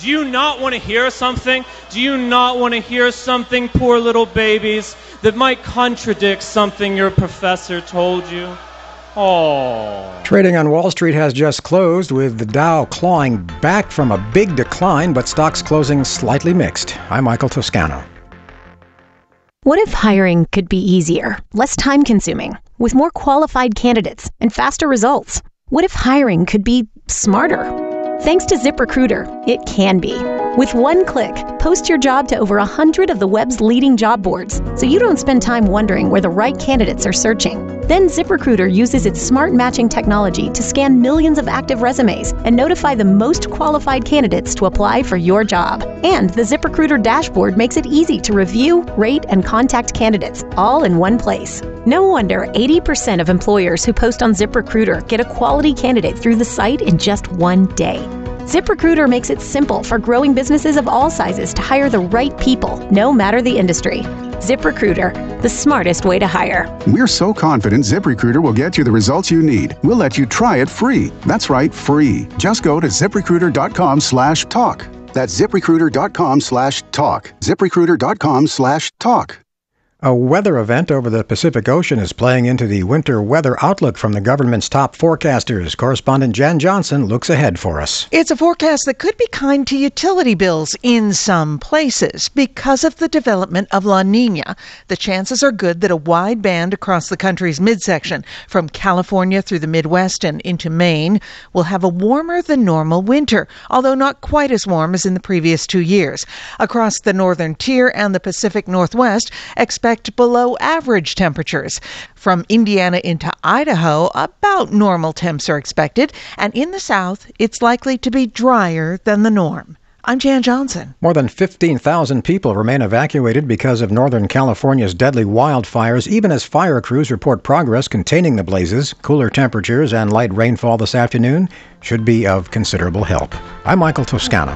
Do you not want to hear something? Do you not want to hear something, poor little babies, that might contradict something your professor told you? Oh. Trading on Wall Street has just closed, with the Dow clawing back from a big decline, but stocks closing slightly mixed. I'm Michael Toscano. What if hiring could be easier, less time-consuming, with more qualified candidates and faster results? What if hiring could be smarter? Thanks to ZipRecruiter, it can be. With one click, post your job to over 100 of the web's leading job boards, so you don't spend time wondering where the right candidates are searching. Then ZipRecruiter uses its smart matching technology to scan millions of active resumes and notify the most qualified candidates to apply for your job. And the ZipRecruiter dashboard makes it easy to review, rate, and contact candidates, all in one place. No wonder 80% of employers who post on ZipRecruiter get a quality candidate through the site in just one day. ZipRecruiter makes it simple for growing businesses of all sizes to hire the right people, no matter the industry. ZipRecruiter, the smartest way to hire. We're so confident ZipRecruiter will get you the results you need. We'll let you try it free. That's right, free. Just go to ZipRecruiter.com/talk. That's ZipRecruiter.com/talk. ZipRecruiter.com/talk. A weather event over the Pacific Ocean is playing into the winter weather outlook from the government's top forecasters. Correspondent Jan Johnson looks ahead for us. It's a forecast that could be kind to utility bills in some places. Because of the development of La Nina, the chances are good that a wide band across the country's midsection, from California through the Midwest and into Maine, will have a warmer than normal winter, although not quite as warm as in the previous 2 years. Across the northern tier and the Pacific Northwest, expect below average temperatures. From Indiana into Idaho, about normal temps are expected, and in the south, it's likely to be drier than the norm. I'm Jan Johnson. More than 15,000 people remain evacuated because of Northern California's deadly wildfires, even as fire crews report progress containing the blazes. Cooler temperatures and light rainfall this afternoon should be of considerable help. I'm Michael Toscano.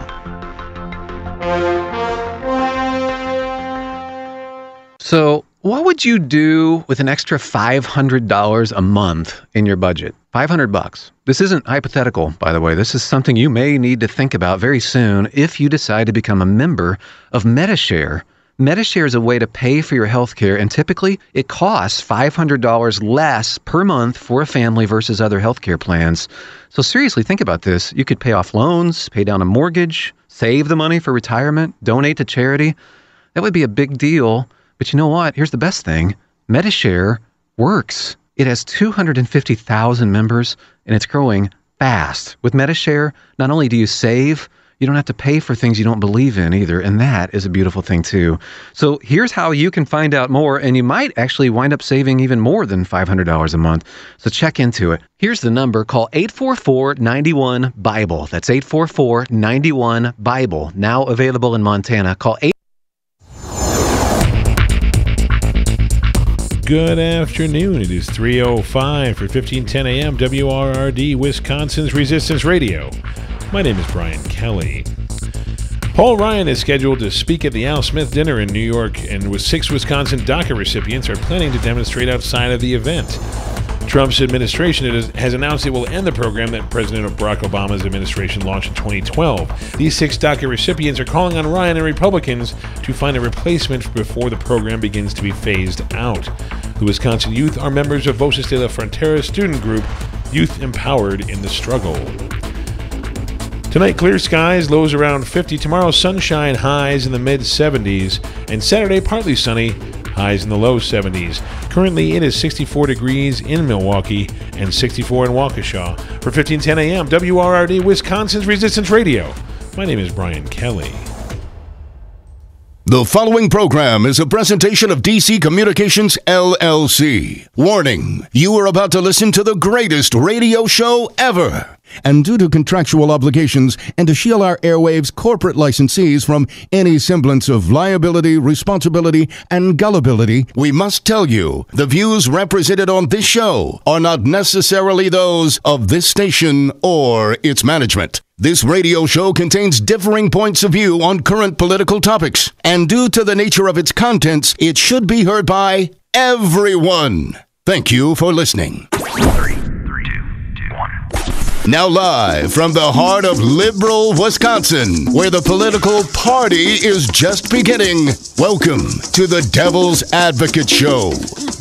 So, what would you do with an extra $500 a month in your budget? $500. This isn't hypothetical, by the way. This is something you may need to think about very soon if you decide to become a member of Medi-Share. Medi-Share is a way to pay for your health care, and typically it costs $500 less per month for a family versus other health care plans. So seriously, think about this. You could pay off loans, pay down a mortgage, save the money for retirement, donate to charity. That would be a big deal. But you know what? Here's the best thing. Medi-Share works. It has 250,000 members, and it's growing fast. With Medi-Share, not only do you save, you don't have to pay for things you don't believe in either, and that is a beautiful thing too. So here's how you can find out more, and you might actually wind up saving even more than $500 a month. So check into it. Here's the number. Call 844-91-BIBLE. That's 844-91-BIBLE. Now available in Montana. Call 8. Good afternoon. It is 3:05 for 1510 AM WRRD, Wisconsin's Resistance Radio. My name is Brian Kelly. Paul Ryan is scheduled to speak at the Al Smith Dinner in New York, and with 6 Wisconsin DACA recipients are planning to demonstrate outside of the event. Trump's administration has announced it will end the program that President Barack Obama's administration launched in 2012. These 6 DACA recipients are calling on Ryan and Republicans to find a replacement before the program begins to be phased out. The Wisconsin youth are members of Voces de la Frontera student group, Youth Empowered in the Struggle. Tonight, clear skies, lows around 50. Tomorrow, sunshine, highs in the mid-70s. And Saturday, partly sunny, highs in the low 70s. Currently, it is 64 degrees in Milwaukee and 64 in Waukesha. For 1510 AM, WRRD, Wisconsin's Resistance Radio. My name is Brian Kelly. The following program is a presentation of DC Communications, LLC. Warning, you are about to listen to the greatest radio show ever. And due to contractual obligations and to shield our airwaves corporate licensees from any semblance of liability, responsibility, and gullibility, we must tell you the views represented on this show are not necessarily those of this station or its management. This radio show contains differing points of view on current political topics, and due to the nature of its contents, it should be heard by everyone. Thank you for listening. 3, 2, 1. Now live from the heart of liberal Wisconsin, where the political party is just beginning, welcome to the Devil's Advocate Show.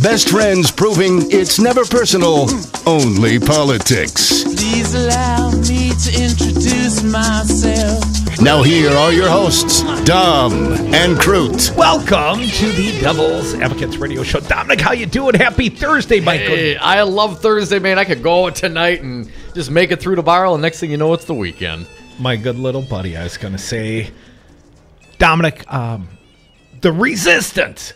Best friends proving it's never personal, only politics. Please allow me to introduce myself. Now here are your hosts, Dom and Crute. Welcome to the Devil's Advocates Radio Show. Dominic, how you doing? Happy Thursday, my good. Hey, I love Thursday, man. I could go out tonight and just make it through tomorrow, and next thing you know, it's the weekend. My good little buddy, I was going to say, Dominic, the resistance.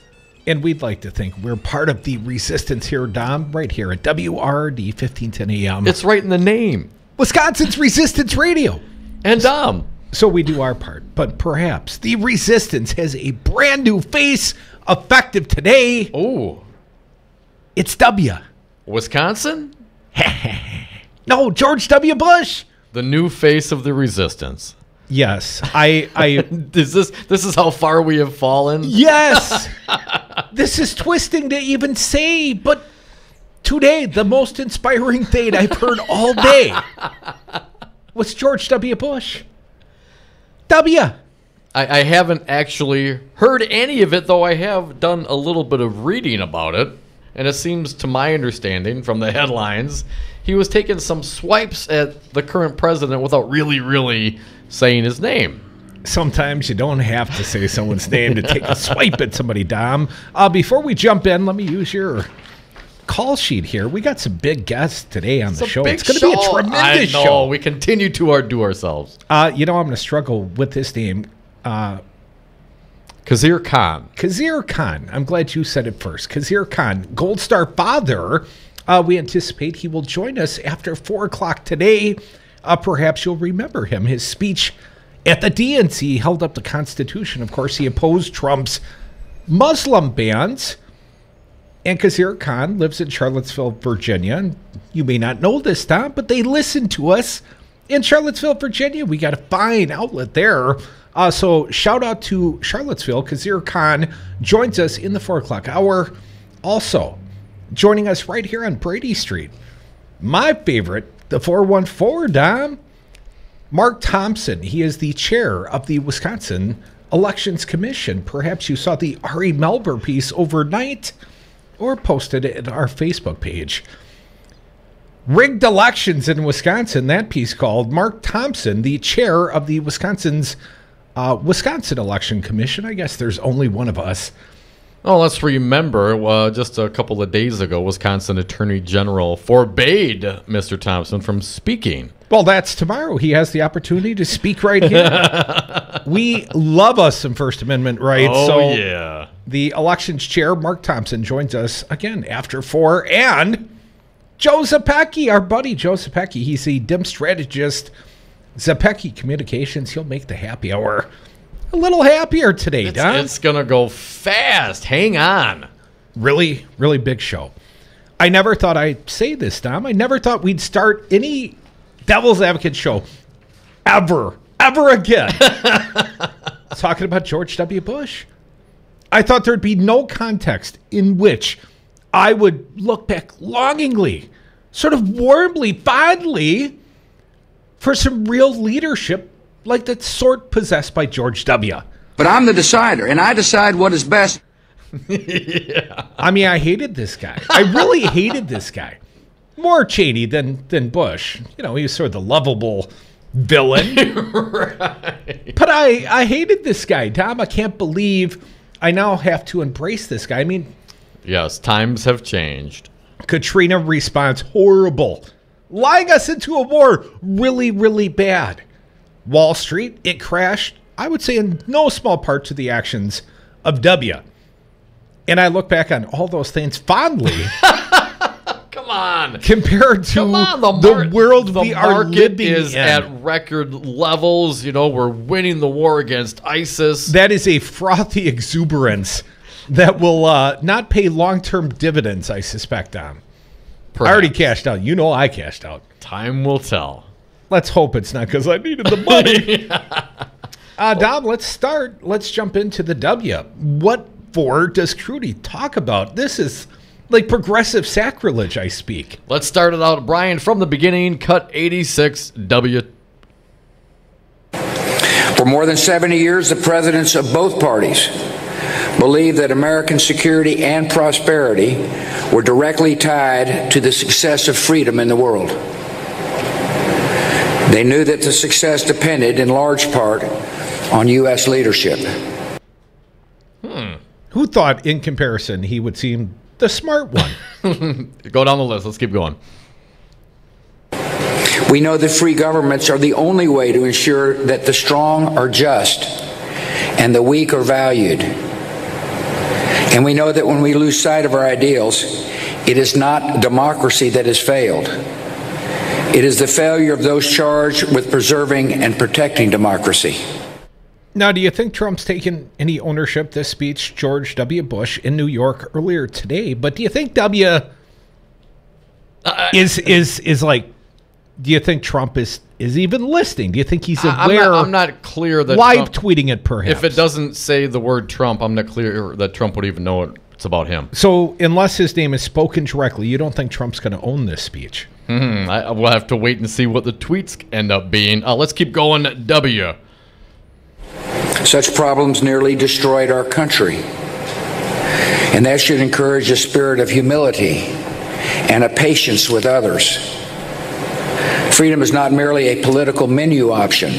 And we'd like to think we're part of the resistance here, Dom, right here at WRD 1510 AM. It's right in the name. Wisconsin's Resistance Radio. And Dom. So we do our part, but perhaps the resistance has a brand new face effective today. Oh. It's W. Wisconsin? No, George W. Bush. The new face of the resistance. Yes, I This is how far we have fallen? Yes. This is twisting to even say, but today, the most inspiring thing I've heard all day was George W. Bush. W. I haven't actually heard any of it, though I have done a little bit of reading about it. And it seems, to my understanding from the headlines, he was taking some swipes at the current president without really saying his name. Sometimes you don't have to say someone's name to take a swipe at somebody, Dom. Before we jump in, let me use your call sheet here. We got some big guests today on the show. It's going to be a tremendous show. We continue to outdo ourselves. I'm going to struggle with this name. Khizr Khan. Khizr Khan. I'm glad you said it first. Khizr Khan, Gold Star father. We anticipate he will join us after 4 o'clock today. Perhaps you'll remember him. His speech at the DNC held up the Constitution. Of course, he opposed Trump's Muslim bans. And Khizr Khan lives in Charlottesville, Virginia. And you may not know this, Tom, but they listen to us in Charlottesville, Virginia. We got a fine outlet there. So shout out to Charlottesville. Khizr Khan joins us in the 4 o'clock hour. Also, joining us right here on Brady Street, my favorite, the 414, Dom, Mark Thompson. He is the chair of the Wisconsin Elections Commission. Perhaps you saw the Ari Melber piece overnight or posted it at our Facebook page. Rigged elections in Wisconsin, that piece called Mark Thompson, the chair of the Wisconsin Election Commission. I guess there's only one of us. Oh, let's remember, just a couple of days ago, Wisconsin Attorney General forbade Mr. Thompson from speaking. Well, that's tomorrow. He has the opportunity to speak right here. We love us some First Amendment rights. Oh, yeah. The elections chair, Mark Thompson, joins us again after 4. And Joe Zepecki, our buddy Joe Zepecki. He's a DIM strategist. Zepecki Communications. He'll make the happy hour a little happier today, Don. It's going to go fast. Hang on. Really, really big show. I never thought I'd say this, Dom. I never thought we'd start any Devil's Advocate show ever again talking about George W. Bush. I thought there'd be no context in which I would look back longingly, sort of warmly, fondly, for some real leadership like the sort possessed by George W. But I'm the decider, and I decide what is best. Yeah. I mean, I hated this guy. I really hated this guy. More Cheney than Bush. You know, he was sort of the lovable villain. Right. But I hated this guy, Tom. I can't believe I now have to embrace this guy. I mean... Yes, times have changed. Katrina response, horrible. Lying us into a war, really, really bad. Wall Street, it crashed, I would say in no small part to the actions of W. And I look back on all those things fondly. Come on. Compared to the world we are living in. The market is at record levels. You know, we're winning the war against ISIS. That is a frothy exuberance that will not pay long-term dividends, I suspect, Dom. I already cashed out. You know I cashed out. Time will tell. Let's hope it's not because I needed the money. Dom, let's start. Let's jump into the W. What for does Crudy talk about? This is like progressive sacrilege, I speak. Let's start it out, Brian, from the beginning. Cut 86 W. For more than 70 years, the presidents of both parties believed that American security and prosperity were directly tied to the success of freedom in the world. They knew that the success depended in large part on U.S. leadership. Who thought, in comparison, he would seem the smart one? Go down the list. Let's keep going. We know that free governments are the only way to ensure that the strong are just and the weak are valued. And we know that when we lose sight of our ideals, it is not democracy that has failed. It is the failure of those charged with preserving and protecting democracy. Now, do you think Trump's taken any ownership? This speech, George W. Bush in New York earlier today, but do you think is like? Do you think Trump is even listening? Do you think he's aware? I'm not clear that live tweeting it. Perhaps if it doesn't say the word Trump, I'm not clear that Trump would even know it's about him. So, unless his name is spoken directly, you don't think Trump's going to own this speech? We'll have to wait and see what the tweets end up being. Let's keep going. W. Such problems nearly destroyed our country, and that should encourage a spirit of humility and a patience with others. Freedom is not merely a political menu option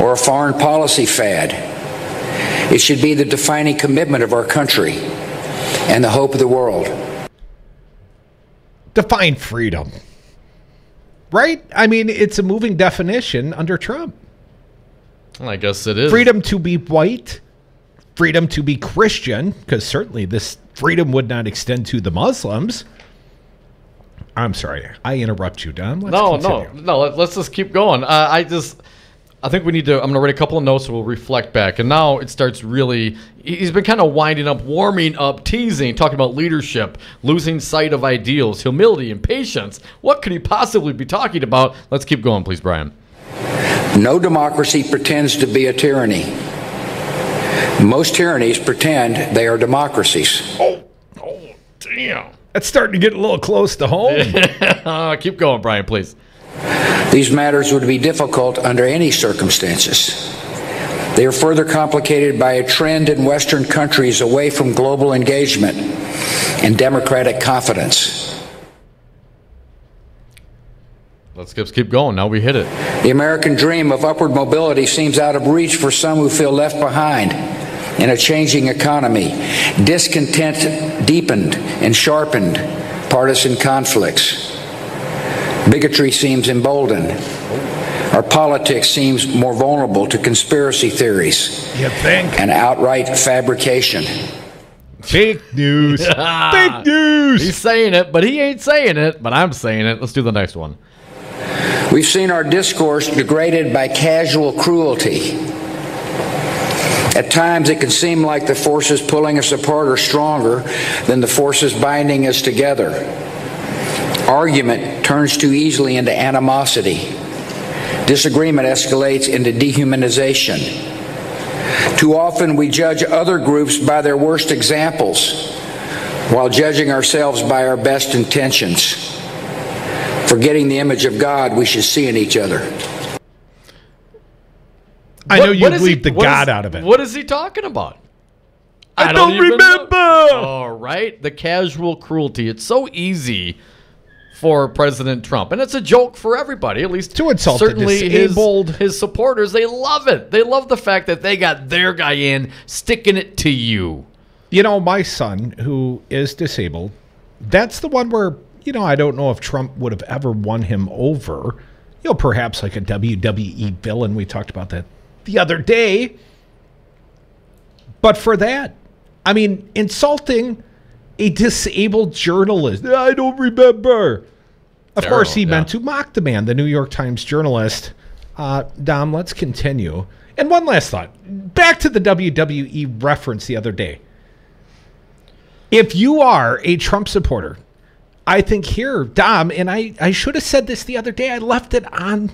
or a foreign policy fad. It should be the defining commitment of our country and the hope of the world. Define freedom, right? I mean, it's a moving definition under Trump. I guess it is. Freedom to be white, freedom to be Christian, because certainly this freedom would not extend to the Muslims. I'm sorry, I interrupt you, Don. No. Let's just keep going. I think we need to. I'm going to write a couple of notes, so we'll reflect back. And now it starts really. He's been kind of winding up, warming up, teasing, talking about leadership, losing sight of ideals, humility, and patience. What could he possibly be talking about? Let's keep going, please, Brian. No democracy pretends to be a tyranny. Most tyrannies pretend they are democracies. Oh, damn. That's starting to get a little close to home. Keep going, Brian, please. These matters would be difficult under any circumstances. They are further complicated by a trend in Western countries away from global engagement and democratic confidence. Let's keep going. Now we hit it. The American dream of upward mobility seems out of reach for some who feel left behind in a changing economy. Discontent deepened and sharpened partisan conflicts. Bigotry seems emboldened. Our politics seems more vulnerable to conspiracy theories and outright fabrication. Fake news. Fake news. He's saying it, but he ain't saying it, but I'm saying it. Let's do the next one. We've seen our discourse degraded by casual cruelty. At times, it can seem like the forces pulling us apart are stronger than the forces binding us together. Argument turns too easily into animosity. Disagreement escalates into dehumanization. Too often, we judge other groups by their worst examples, while judging ourselves by our best intentions. Forgetting the image of God we should see in each other. I know you leave the God out of it. What is he talking about? I don't remember. All right. The casual cruelty. It's so easy for President Trump. And it's a joke for everybody, at least to insult certainly the disabled. His supporters. They love it. They love the fact that they got their guy in, sticking it to you. You know, my son, who is disabled, that's the one where, you know, I don't know if Trump would have ever won him over. You know, perhaps like a WWE villain. We talked about that the other day. But for that, I mean, insulting a disabled journalist. I don't remember. Of course, he meant to mock the man, the New York Times journalist. Dom, let's continue. And one last thought. Back to the WWE reference the other day. If you are a Trump supporter, I think here, Dom, and I should have said this the other day. I left it on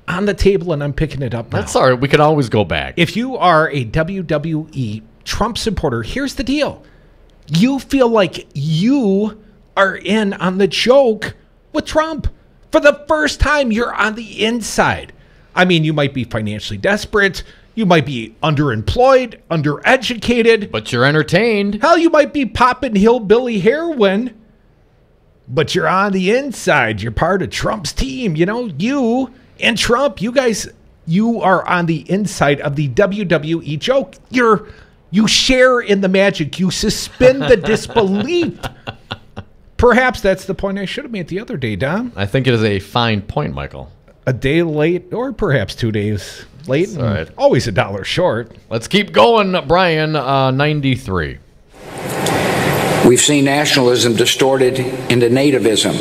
the table, and I'm picking it up now. That's all right. We can always go back. If you are a WWE Trump supporter, here's the deal. You feel like you are in on the joke with Trump. For the first time, you're on the inside. I mean, you might be financially desperate. You might be underemployed, undereducated. But you're entertained. Hell, you might be popping hillbilly heroin. But you're on the inside. You're part of Trump's team. You know, you and Trump, you guys, you are on the inside of the WWE joke. You share in the magic. You suspend the disbelief. Perhaps that's the point I should have made the other day, Dom. I think it is a fine point, Michael. A day late, or perhaps 2 days late. All right. Always $1 short. Let's keep going, Brian. 93. We've seen nationalism distorted into nativism.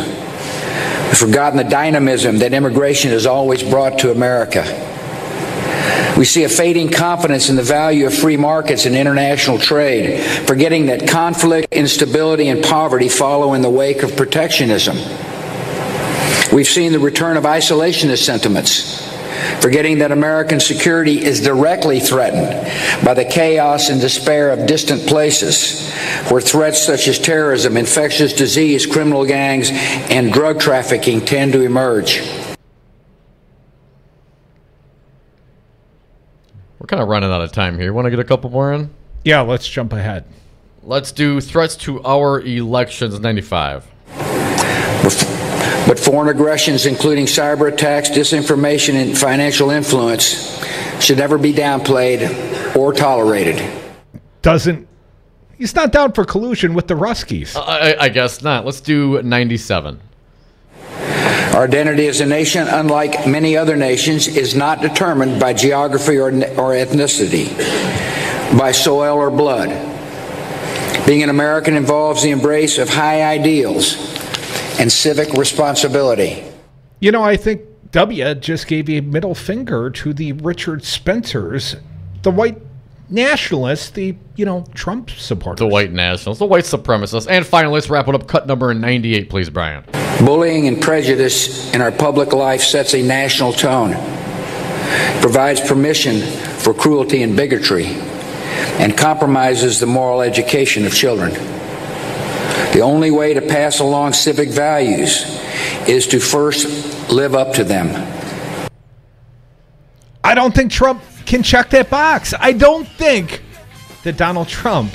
We've forgotten the dynamism that immigration has always brought to America. We see a fading confidence in the value of free markets and international trade, forgetting that conflict, instability, and poverty follow in the wake of protectionism. We've seen the return of isolationist sentiments, forgetting that American security is directly threatened by the chaos and despair of distant places, where threats such as terrorism, infectious disease, criminal gangs, and drug trafficking tend to emerge. We're kind of running out of time here. Want to get a couple more in? Yeah, let's jump ahead. Let's do threats to our elections, 95. But foreign aggressions, including cyber attacks, disinformation, and financial influence, should never be downplayed or tolerated. He's not down for collusion with the Ruskies. I guess not. Let's do 97. Our identity as a nation, unlike many other nations, is not determined by geography or ethnicity, by soil or blood. Being an American involves the embrace of high ideals and civic responsibility. You know, I think W just gave a middle finger to the Richard Spencers, the white nationalists, the, Trump supporters. The white nationalists, the white supremacists. And finally, let's wrap it up. Cut number 98, please, Brian. Bullying and prejudice in our public life sets a national tone, provides permission for cruelty and bigotry, and compromises the moral education of children. The only way to pass along civic values is to first live up to them. I don't think Trump can check that box. I don't think that Donald Trump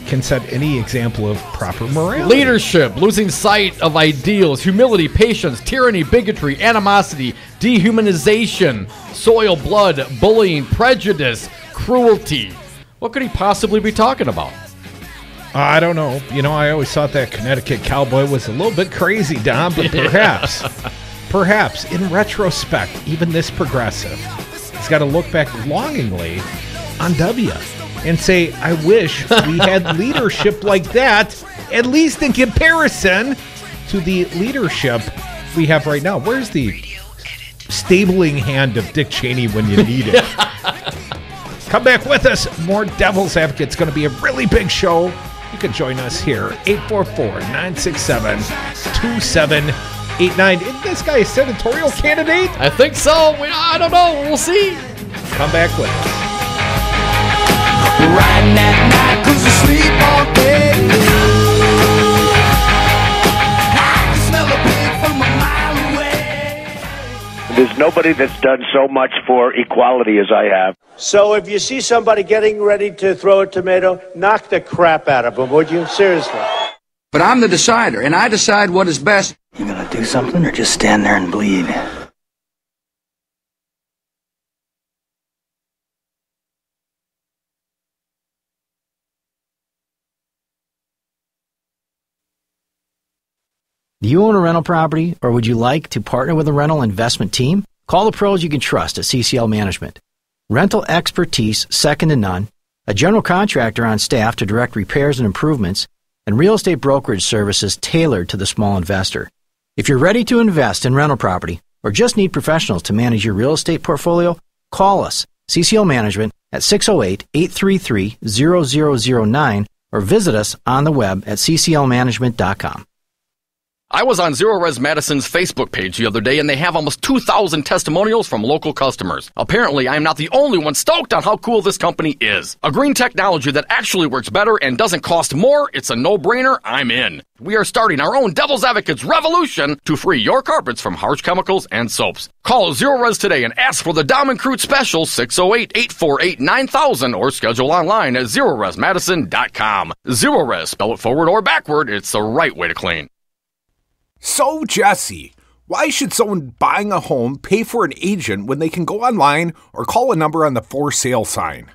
can set any example of proper morality. Leadership, losing sight of ideals, humility, patience, tyranny, bigotry, animosity, dehumanization, soil, blood, bullying, prejudice, cruelty. What could he possibly be talking about? I don't know. I always thought that Connecticut cowboy was a little bit crazy, Dom, but perhaps, in retrospect, even this progressive has got to look back longingly on W and say, I wish we had leadership like that, at least in comparison to the leadership we have right now. Where's the stabling hand of Dick Cheney when you need it? Come back with us. More Devil's Advocate. It's going to be a really big show. You can join us here, 844-967-2789. Isn't this guy a senatorial candidate? I think so. I don't know. We'll see. Come back with us. Riding at night 'cause you sleep all day. I can smell a pig from a mile away. There's nobody that's done so much for equality as I have. So if you see somebody getting ready to throw a tomato, knock the crap out of them, would you? Seriously. But I'm the decider, and I decide what is best. You gonna do something or just stand there and bleed? Do you own a rental property, or would you like to partner with a rental investment team? Call the pros you can trust at CCL Management. Rental expertise second to none, a general contractor on staff to direct repairs and improvements, and real estate brokerage services tailored to the small investor. If you're ready to invest in rental property or just need professionals to manage your real estate portfolio, call us, CCL Management, at 608-833-0009 or visit us on the web at cclmanagement.com. I was on Zero Res Madison's Facebook page the other day, and they have almost 2,000 testimonials from local customers. Apparently, I am not the only one stoked on how cool this company is. A green technology that actually works better and doesn't cost more. It's a no-brainer. I'm in. We are starting our own Devil's Advocates revolution to free your carpets from harsh chemicals and soaps. Call Zero Res today and ask for the Diamond Crude Special 608-848-9000 or schedule online at ZeroResMadison.com. Zero Res, spell it forward or backward. It's the right way to clean. So, Jesse, why should someone buying a home pay for an agent when they can go online or call a number on the for sale sign?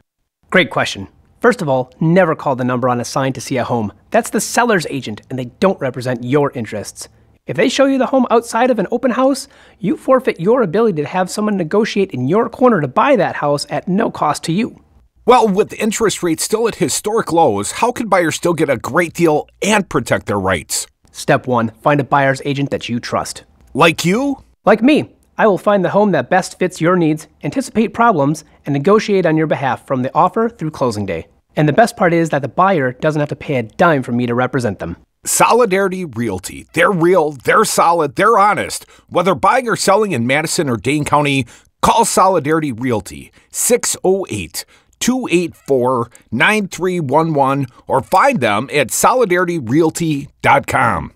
Great question. First of all, never call the number on a sign to see a home. That's the seller's agent, and they don't represent your interests. If they show you the home outside of an open house, you forfeit your ability to have someone negotiate in your corner to buy that house at no cost to you. Well, with interest rates still at historic lows, how can buyers still get a great deal and protect their rights? Step 1, find a buyer's agent that you trust. Like you? Like me. I will find the home that best fits your needs, anticipate problems, and negotiate on your behalf from the offer through closing day. And the best part is that the buyer doesn't have to pay a dime for me to represent them. Solidarity Realty. They're real, they're solid, they're honest. Whether buying or selling in Madison or Dane County, call Solidarity Realty 608-284-9311 or find them at solidarityrealty.com.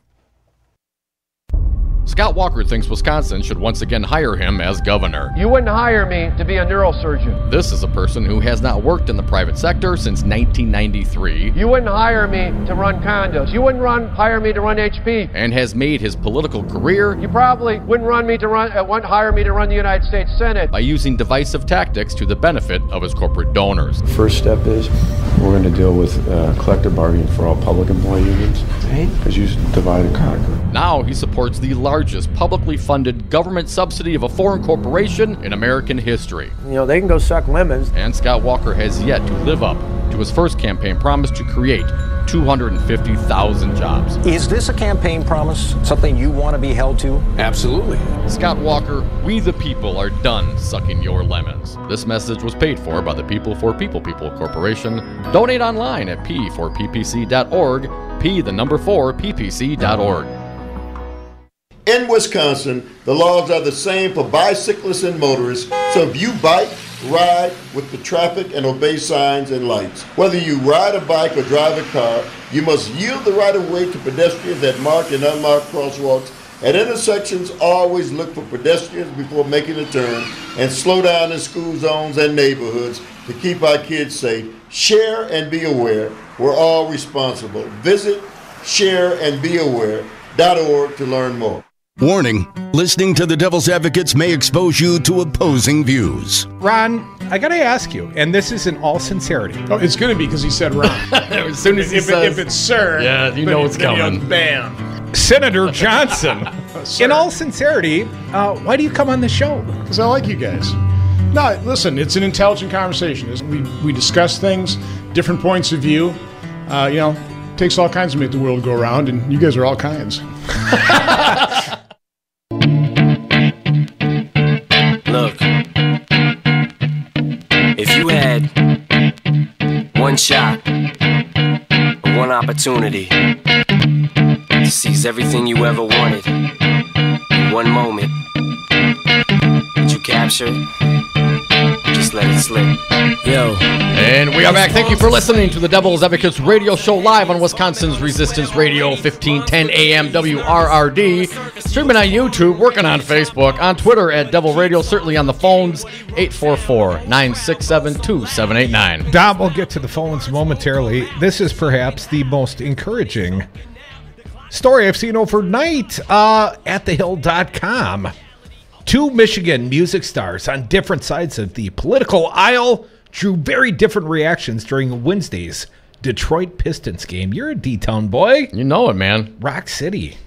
Scott Walker thinks Wisconsin should once again hire him as governor. You wouldn't hire me to be a neurosurgeon. This is a person who has not worked in the private sector since 1993. You wouldn't hire me to run condos. You wouldn't hire me to run HP. And has made his political career. You probably wouldn't hire me to run the United States Senate. By using divisive tactics to the benefit of his corporate donors. The first step is we're going to deal with collective bargaining for all public employee unions. Because you divide and conquer. Now he supports the largest publicly funded government subsidy of a foreign corporation in American history. You know, they can go suck lemons. And Scott Walker has yet to live up to his first campaign promise to create 250,000 jobs. Is this a campaign promise? Something you want to be held to? Absolutely. Scott Walker, we the people are done sucking your lemons. This message was paid for by the People for People Corporation. Donate online at p4ppc.org, p4ppc.org. In Wisconsin, the laws are the same for bicyclists and motorists, so if you bike, ride with the traffic and obey signs and lights. Whether you ride a bike or drive a car, you must yield the right of way to pedestrians at marked and unmarked crosswalks. At intersections, always look for pedestrians before making a turn and slow down in school zones and neighborhoods to keep our kids safe. Share and be aware. We're all responsible. Visit shareandbeaware.org to learn more. Warning, listening to the Devil's Advocates may expose you to opposing views. Ron, I got to ask you, and this is in all sincerity. Oh, it's going to be because he said Ron. As soon as he says, if it's sir, yeah, you know it's coming. Bam. Senator Johnson, in all sincerity, why do you come on the show? Because I like you guys. No, listen, it's an intelligent conversation. We discuss things, different points of view. It takes all kinds to make the world go around, and you guys are all kinds. Look, if you had one shot, one opportunity to seize everything you ever wanted in one moment, did you capture it? Just let it slip. Yo. And we are back. Thank you for listening to the Devil's Advocates radio show live on Wisconsin's Resistance Radio, 1510 AM WRRD. Streaming on YouTube, working on Facebook, on Twitter at Devil Radio, certainly on the phones, 844-967-2789. Dom, we'll get to the phones momentarily. This is perhaps the most encouraging story I've seen overnight at thehill.com. Two Michigan music stars on different sides of the political aisle drew very different reactions during Wednesday's Detroit Pistons game. You're a D-Town boy. You know it, man. Rock City.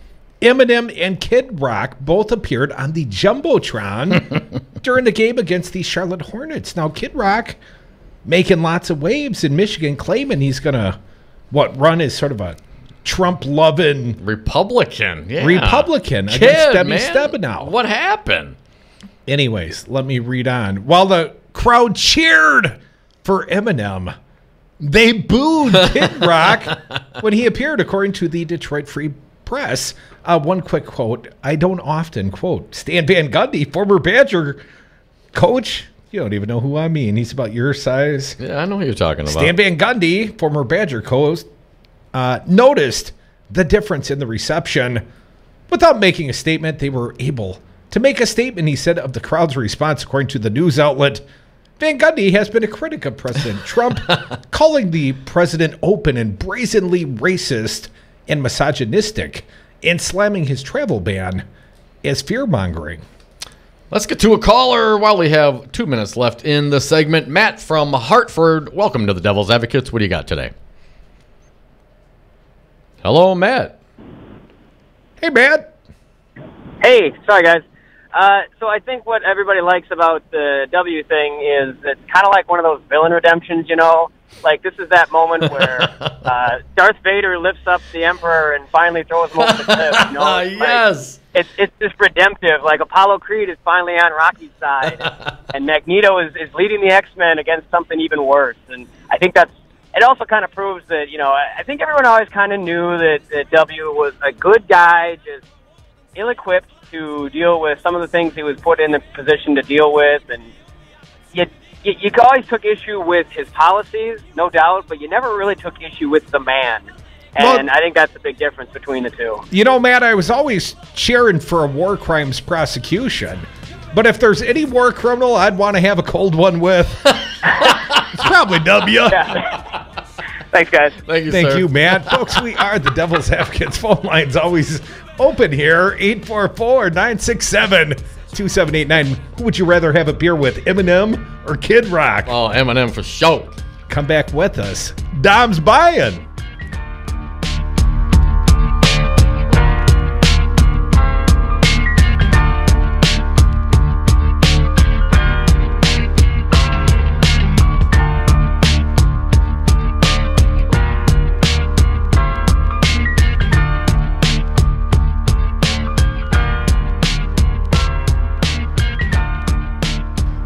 Eminem and Kid Rock both appeared on the Jumbotron during the game against the Charlotte Hornets. Now, Kid Rock making lots of waves in Michigan, claiming he's going to, run as sort of a Trump-loving Republican against Debbie Stabenow. What happened? Anyways, let me read on. While the crowd cheered for Eminem, they booed Kid Rock when he appeared, according to the Detroit Free Press. One quick quote. I don't often quote Stan Van Gundy, former Badger coach. You don't even know who I mean. He's about your size. Yeah, I know who you're talking about. Stan Van Gundy, former Badger coach, noticed the difference in the reception. Without making a statement, they were able to make a statement, he said, of the crowd's response, according to the news outlet. Van Gundy has been a critic of President Trump, calling the president open and brazenly racist and misogynistic, and slamming his travel ban as fear-mongering. Let's get to a caller while we have 2 minutes left in the segment. Matt from Hartford, welcome to the Devil's Advocates. What do you got today? Hello, Matt. Hey, Matt. Hey, sorry, guys. So I think what everybody likes about the W thing is it's kind of like one of those villain redemptions, you know? Like, this is that moment where Darth Vader lifts up the Emperor and finally throws him over the cliff, you know? Yes. Like, it's just redemptive. Like, Apollo Creed is finally on Rocky's side, and Magneto is leading the X-Men against something even worse. And I think it also kind of proves that, you know, I think everyone always kind of knew that W was a good guy, just ill-equipped to deal with some of the things he was put in the position to deal with, and you always took issue with his policies, no doubt, but you never really took issue with the man. And I think that's a big difference between the two. You know, Matt, I was always cheering for a war crimes prosecution, but if there's any war criminal I'd want to have a cold one with, it's probably W. Yeah. Thanks, guys. Thank you, Thank sir. you, Matt. Folks, we are the Devil's Advocates. Phone line's always open here, 844-967-2789. Who would you rather have a beer with, Eminem or Kid Rock? Oh, Eminem for sure. Come back with us. Dom's buying.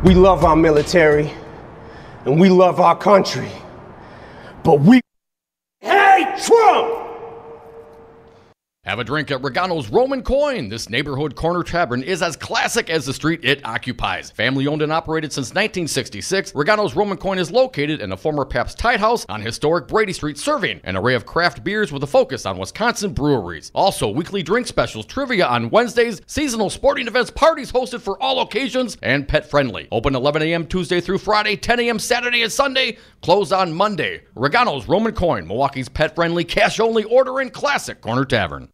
We love our military, and we love our country, but we hate Trump! Have a drink at Regano's Roman Coin. This neighborhood corner tavern is as classic as the street it occupies. Family owned and operated since 1966, Regano's Roman Coin is located in a former Pabst Tide House on historic Brady Street, serving an array of craft beers with a focus on Wisconsin breweries. Also, weekly drink specials, trivia on Wednesdays, seasonal sporting events, parties hosted for all occasions, and pet friendly. Open 11 a.m. Tuesday through Friday, 10 a.m. Saturday and Sunday, closed on Monday. Regano's Roman Coin, Milwaukee's pet friendly, cash only order and classic corner tavern.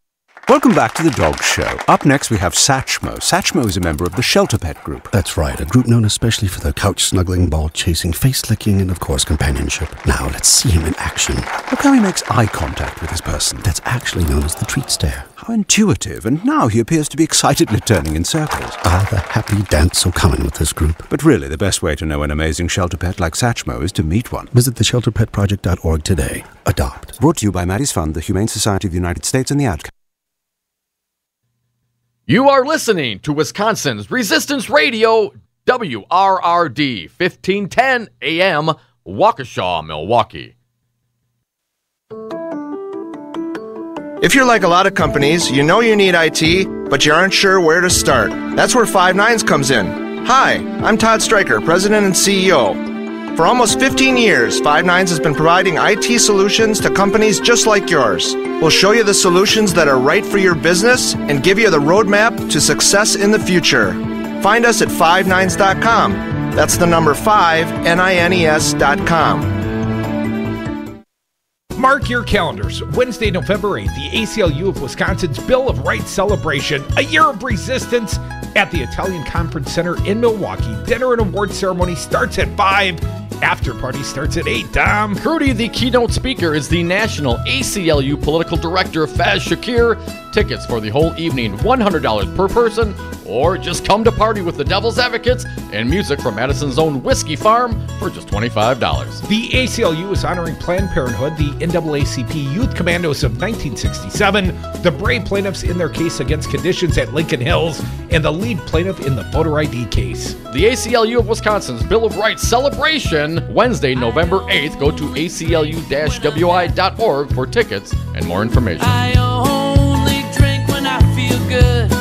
Welcome back to the Dog Show. Up next, we have Satchmo. Satchmo is a member of the Shelter Pet Group. That's right, a group known especially for their couch-snuggling, ball-chasing, face-licking, and, of course, companionship. Now, let's see him in action. Look how he makes eye contact with his person. That's actually known as the treat stare. How intuitive, and now he appears to be excitedly turning in circles. Ah, the happy dance so common with this group. But really, the best way to know an amazing shelter pet like Satchmo is to meet one. Visit theshelterpetproject.org today. Adopt. Brought to you by Maddie's Fund, the Humane Society of the United States, and the Ad Council. You are listening to Wisconsin's Resistance Radio, WRRD, 1510 AM, Waukesha, Milwaukee. If you're like a lot of companies, you know you need IT, but you aren't sure where to start. That's where Five Nines comes in. Hi, I'm Todd Stryker, President and CEO. For almost 15 years, Five Nines has been providing IT solutions to companies just like yours. We'll show you the solutions that are right for your business and give you the roadmap to success in the future. Find us at fivenines.com. That's the number 5, NINES.com. Mark your calendars. Wednesday, November 8th, the ACLU of Wisconsin's Bill of Rights celebration, a year of resistance at the Italian Conference Center in Milwaukee. Dinner and award ceremony starts at 5. After party starts at 8, Dom. Crudy, the keynote speaker, is the National ACLU Political Director, Faz Shakir. Tickets for the whole evening, $100 per person, or just come to party with the Devil's Advocates and music from Madison's own Whiskey Farm for just $25. The ACLU is honoring Planned Parenthood, the NAACP Youth Commandos of 1967, the Bray plaintiffs in their case against conditions at Lincoln Hills, and the lead plaintiff in the voter ID case. The ACLU of Wisconsin's Bill of Rights celebration, Wednesday, November 8th. Go to aclu-wi.org for tickets and more information. I only feel good.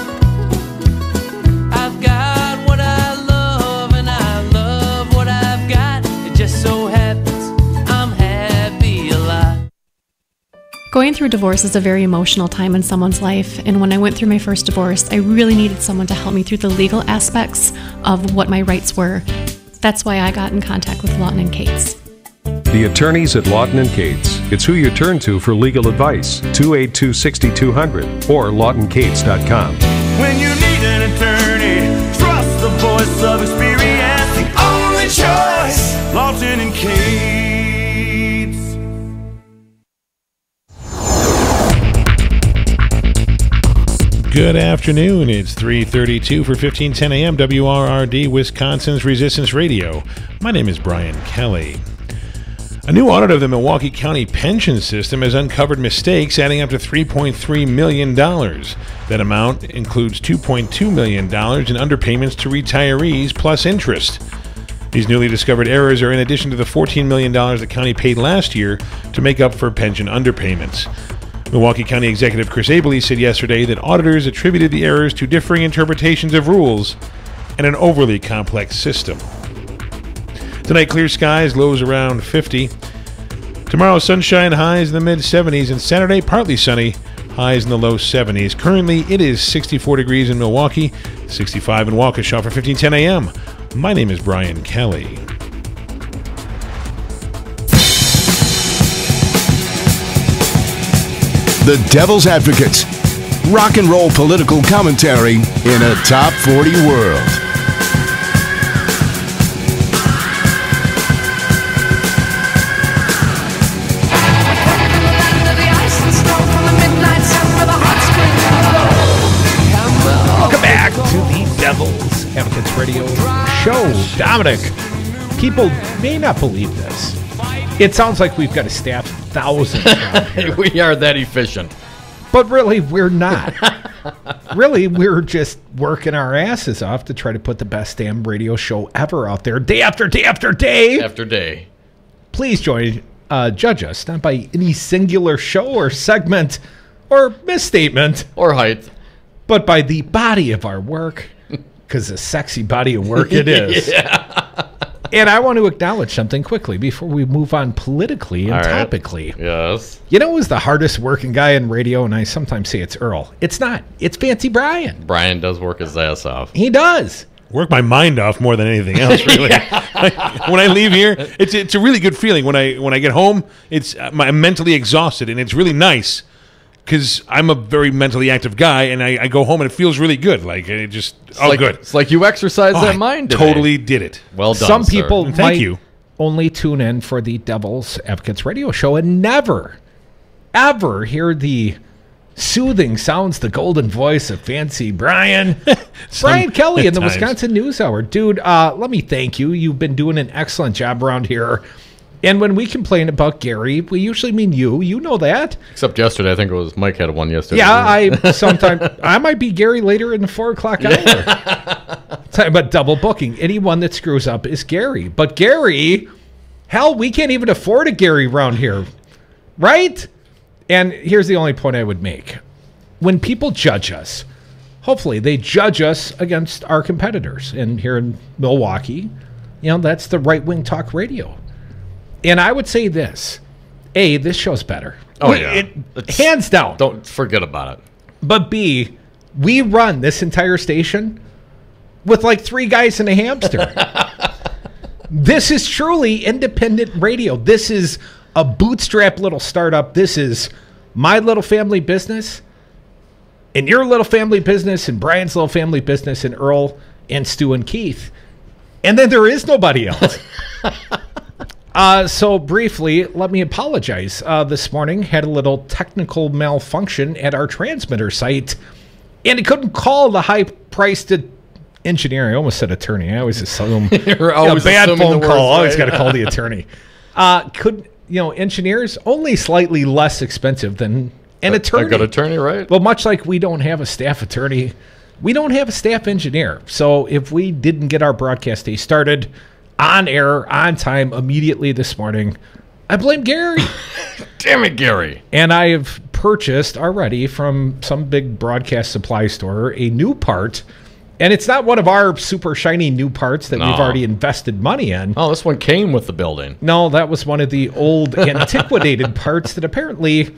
I've got what I love, and I love what I've got. It just so happens I'm happy a lot. Going through divorce is a very emotional time in someone's life, and when I went through my first divorce, I really needed someone to help me through the legal aspects of what my rights were. That's why I got in contact with Lawton & Cates. The attorneys at Lawton & Cates. It's who you turn to for legal advice. 282-6200 or lawtoncates.com. When you need an attorney, trust the voice of experience. The only choice, Lawton & Cates. Good afternoon. It's 3:32 for 1510 a.m. WRRD, Wisconsin's Resistance Radio. My name is Brian Kelly. A new audit of the Milwaukee County pension system has uncovered mistakes adding up to $3.3 million. That amount includes $2.2 million in underpayments to retirees plus interest. These newly discovered errors are in addition to the $14 million the county paid last year to make up for pension underpayments. Milwaukee County Executive Chris Abele said yesterday that auditors attributed the errors to differing interpretations of rules and an overly complex system. Tonight, clear skies, lows around 50. Tomorrow, sunshine, highs in the mid-70s, and Saturday, partly sunny, highs in the low 70s. Currently, it is 64 degrees in Milwaukee, 65 in Waukesha for 1510 a.m. My name is Brian Kelly. The Devil's Advocates. Rock and roll political commentary in a top 40 world. Welcome back to the Devil's Advocates Radio Show. Dominic, people may not believe this. It sounds like we've got a staff of thousands around here. We are that efficient. But really, we're not. Really, we're just working our asses off to try to put the best damn radio show ever out there, day after day after day. After day. Please judge us, not by any singular show or segment or misstatement. Or height. But by the body of our work, because a sexy body of work it is. Yeah. And I want to acknowledge something quickly before we move on politically and All right. topically. Yes. You know who's the hardest working guy in radio? And I sometimes say it's Earl. It's not. It's Fancy Brian. Brian does work his ass off. He does. Work my mind off more than anything else, really. When I leave here, it's a really good feeling. When I get home, I'm mentally exhausted, and it's really nice because I'm a very mentally active guy, and I go home and it feels really good. Like it just good. It's like you exercise that mind today. Totally did it. Well done. Some people Thank might you. only tune in for the Devil's Advocates radio show and never, ever hear the soothing sounds, the golden voice of Fancy Brian. Brian Kelly in the Wisconsin News Hour. Dude, let me thank you. You've been doing an excellent job around here. And when we complain about Gary, we usually mean you. You know that. Except yesterday, I think it was Mike had one yesterday. Yeah, I might be Gary later in the 4 o'clock hour. Talking about double booking. Anyone that screws up is Gary. But Gary, hell, we can't even afford a Gary around here. Right? And here's the only point I would make. When people judge us, hopefully they judge us against our competitors. And here in Milwaukee, that's the right-wing talk radio. And I would say this. A, this show's better. Oh, yeah. Hands down. Don't forget about it. But B, we run this entire station with like 3 guys and a hamster. This is truly independent radio. This is a bootstrap little startup. This is my little family business and your little family business and Brian's little family business and Earl and Stu and Keith. And then there is nobody else. So briefly, let me apologize. This morning had a little technical malfunction at our transmitter site, and it couldn't call the high-priced engineer. I almost said attorney. I always assume You're always a bad assuming phone the call. worst, Always right? got to call the attorney. Engineers only slightly less expensive than an attorney. A good attorney, right? Well, much like we don't have a staff attorney, we don't have a staff engineer. So if we didn't get our broadcast day started on air, on time, immediately this morning, I blame Gary. Damn it, Gary. And I have purchased already from some big broadcast supply store a new part. And it's not one of our super shiny new parts that we've already invested money in. Oh, this one came with the building. No, that was one of the old antiquated parts that apparently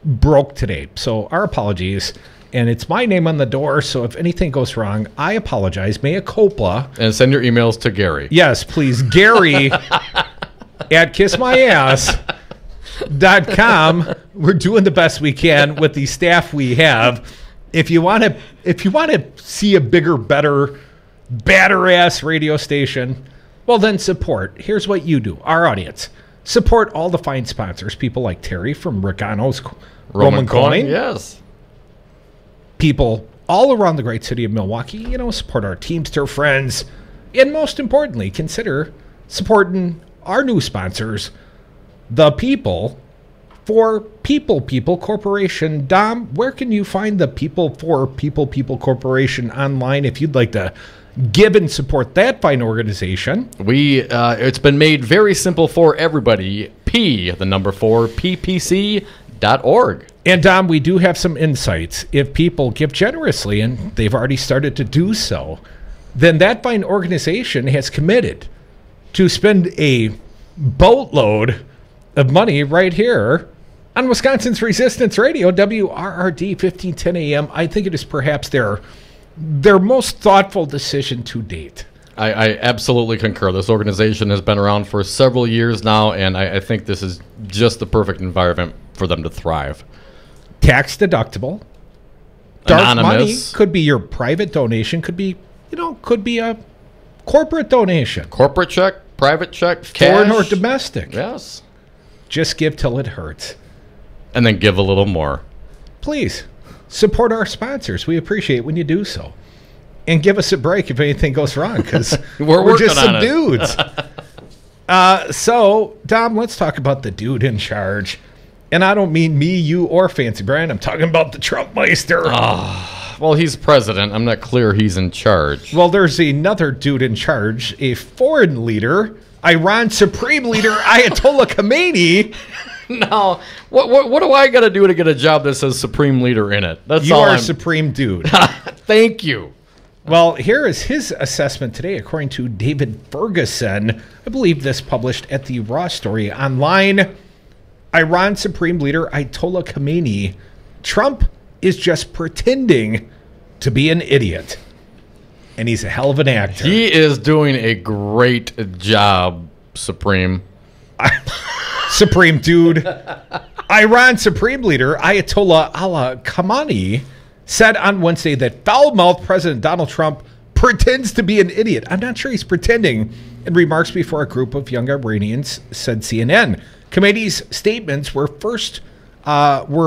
broke today. So our apologies. And it's my name on the door, so if anything goes wrong, I apologize. Mea culpa. And send your emails to Gary. Yes, please. Gary at kissmyass.com. We're doing the best we can with the staff we have. If you want to see a bigger, better, badder-ass radio station, well, then support. Here's what you do, our audience. Support all the fine sponsors, people like Terry from Ricano's Roman Coin. Yes. People all around the great city of Milwaukee, support our Teamster friends. And most importantly, consider supporting our new sponsors, The People for People Corporation. Dom, where can you find the People for People Corporation online if you'd like to give and support that fine organization? It's been made very simple for everybody. ppc.org. And Dom, we do have some insights. If people give generously, and they've already started to do so, then that fine organization has committed to spend a boatload of money right here on Wisconsin's Resistance Radio, WRRD 1510 AM. I think it is perhaps their most thoughtful decision to date. I absolutely concur. This organization has been around for several years now, and I think this is just the perfect environment for them to thrive. Tax deductible. Dark Anonymous. money could be your private donation, could be a corporate donation. Corporate check, private check, foreign cash. or domestic. Yes. Just give till it hurts. And then give a little more. Please support our sponsors. We appreciate when you do so. And give us a break if anything goes wrong, because we're just some dudes. So, Dom, let's talk about the dude in charge. And I don't mean me, you, or Fancy Brian. I'm talking about the Trumpmeister. Well, he's president. I'm not clear he's in charge. Well, there's another dude in charge, a foreign leader, Iran's supreme leader, Ayatollah Khamenei. No, what do I got to do to get a job that says supreme leader in it? You are supreme dude. Thank you. Well, here is his assessment today, according to David Ferguson. I believe this published at the Raw Story Online. Iran Supreme Leader Ayatollah Khamenei. Trump is just pretending to be an idiot. And he's a hell of an actor. He is doing a great job, Supreme. Supreme dude. Iran Supreme Leader Ayatollah Khamenei said on Wednesday that foul-mouthed President Donald Trump pretends to be an idiot. I'm not sure he's pretending. In remarks before a group of young Iranians, said CNN. Khamenei's statements were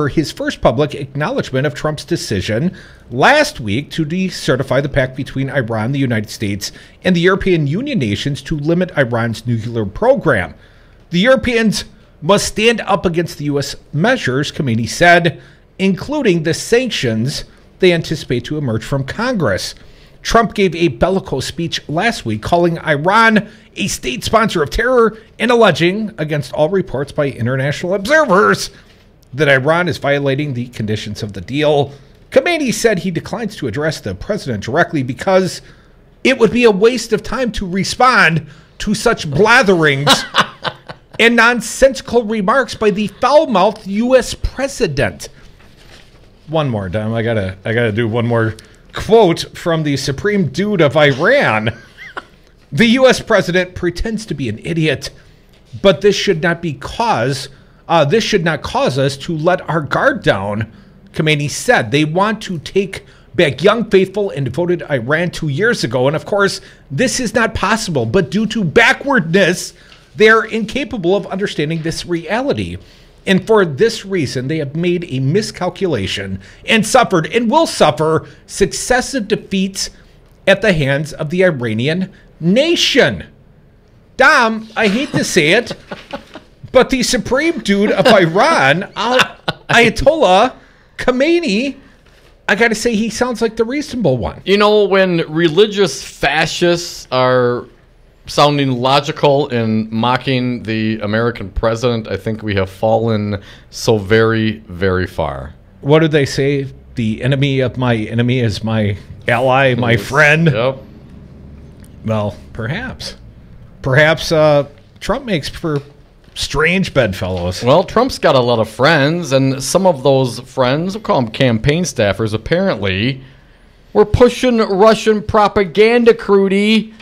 his first public acknowledgement of Trump's decision last week to decertify the pact between Iran, the United States, and the European Union nations to limit Iran's nuclear program. The Europeans must stand up against the U.S. measures, Khamenei said, including the sanctions they anticipate to emerge from Congress. Trump gave a bellicose speech last week calling Iran a state sponsor of terror and alleging, against all reports by international observers, that Iran is violating the conditions of the deal. Khamenei said he declines to address the president directly because it would be a waste of time to respond to such blatherings and nonsensical remarks by the foul-mouthed U.S. president. One more, Dom. I gotta do one more quote from the supreme dude of Iran. The U.S. president pretends to be an idiot, but this should not cause us to let our guard down, Khamenei said. They want to take back young, faithful, and devoted Iran 2 years ago. And of course, this is not possible, but due to backwardness, they're incapable of understanding this reality. And for this reason, they have made a miscalculation and suffered and will suffer successive defeats at the hands of the Iranian nation. Dom, I hate to say it, but the supreme dude of Iran, Ayatollah Khamenei, I got to say he sounds like the reasonable one. You know, when religious fascists are sounding logical and mocking the American president, I think we have fallen so very, very far. What do they say? The enemy of my enemy is my ally, my friend. Yep. Well, perhaps. Perhaps Trump makes for strange bedfellows. Well, Trump's got a lot of friends, and some of those friends, we'll call them campaign staffers, apparently were pushing Russian propaganda, Crudy,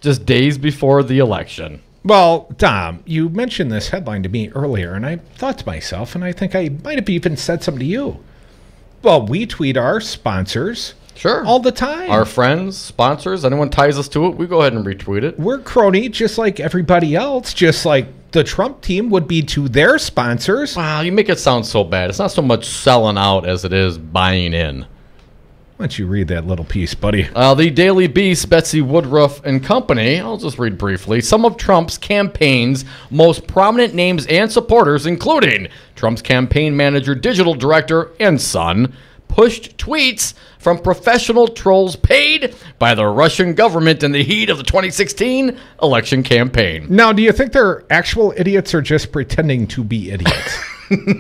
just days before the election. Well, Dom, you mentioned this headline to me earlier, and I thought to myself, and I think I might have even said something to you. Well, we tweet our sponsors all the time. Our friends, sponsors, anyone ties us to it, we go ahead and retweet it. We're crony just like everybody else, just like the Trump team would be to their sponsors. Wow, you make it sound so bad. It's not so much selling out as it is buying in. Why don't you read that little piece, buddy? The Daily Beast, Betsy Woodruff and company, I'll just read briefly. Some of Trump's campaign's most prominent names and supporters, including Trump's campaign manager, digital director, and son, pushed tweets from professional trolls paid by the Russian government in the heat of the 2016 election campaign. Now, do you think they're actual idiots or just pretending to be idiots?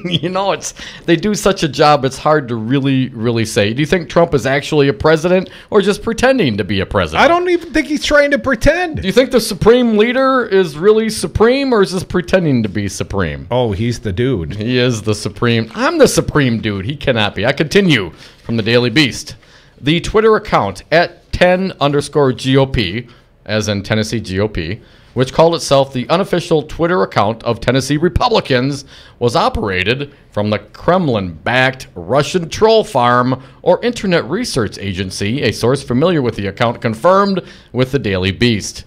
You know, they do such a job, it's hard to really say. Do you think Trump is actually a president or just pretending to be a president? I don't even think he's trying to pretend. Do you think the supreme leader is really supreme or is just pretending to be supreme? Oh, he's the dude. He is the supreme. I'm the supreme dude. He cannot be. I continue from the Daily Beast. The Twitter account at 10_GOP, as in Tennessee GOP, which called itself the unofficial Twitter account of Tennessee Republicans, was operated from the Kremlin-backed Russian troll farm or Internet Research Agency. A source familiar with the account confirmed with the Daily Beast.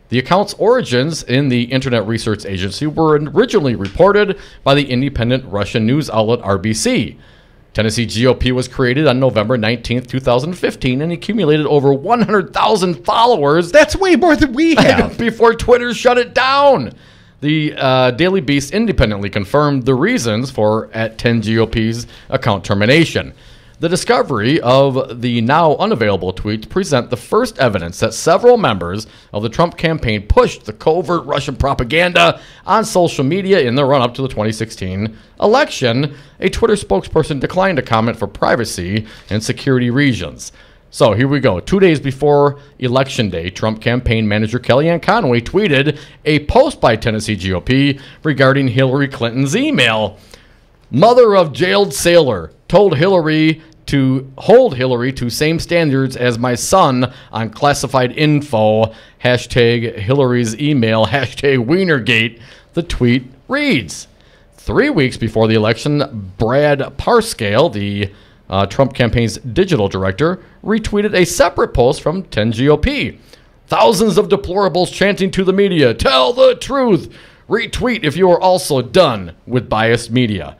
The account's origins in the Internet Research Agency were originally reported by the independent Russian news outlet RBC. Tennessee GOP was created on November 19th, 2015, and accumulated over 100,000 followers. That's way more than we have. Before Twitter shut it down. The Daily Beast independently confirmed the reasons for at 10GOP's account termination. The discovery of the now unavailable tweets present the first evidence that several members of the Trump campaign pushed the covert Russian propaganda on social media in the run-up to the 2016 election. A Twitter spokesperson declined to comment for privacy and security reasons. So here we go. 2 days before Election Day, Trump campaign manager Kellyanne Conway tweeted a post by Tennessee GOP regarding Hillary Clinton's email. Mother of jailed sailor told Hillary to hold Hillary to same standards as my son on classified info. Hashtag Hillary's email. Hashtag Wienergate. The tweet reads. 3 weeks before the election, Brad Parscale, the Trump campaign's digital director, retweeted a separate post from 10GOP. Thousands of deplorables chanting to the media, tell the truth. Retweet if you are also done with biased media.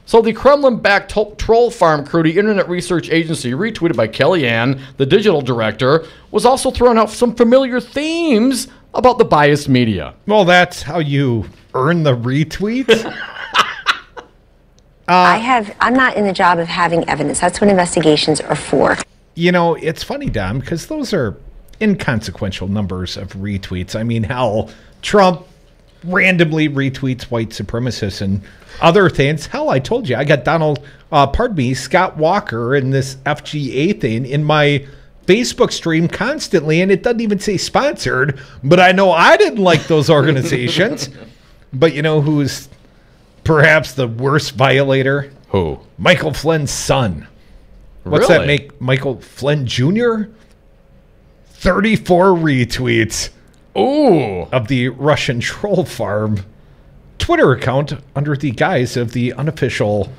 So the Kremlin-backed troll farm crew, the Internet Research Agency, retweeted by Kellyanne, the digital director, was also throwing out some familiar themes about the biased media. Well, that's how you earn the retweets? I'm not in the job of having evidence. That's what investigations are for. You know, it's funny, Dom, because those are inconsequential numbers of retweets. I mean, hell, Trump randomly retweets white supremacists and other things. Hell, I told you, I got Scott Walker and this FGA thing in my Facebook stream constantly, and it doesn't even say sponsored, but I know I didn't like those organizations. But you know who's perhaps the worst violator? Who? Michael Flynn's son. What's that make Michael Flynn Jr.? 34 retweets. Ooh. Of the Russian troll farm Twitter account under the guise of the unofficial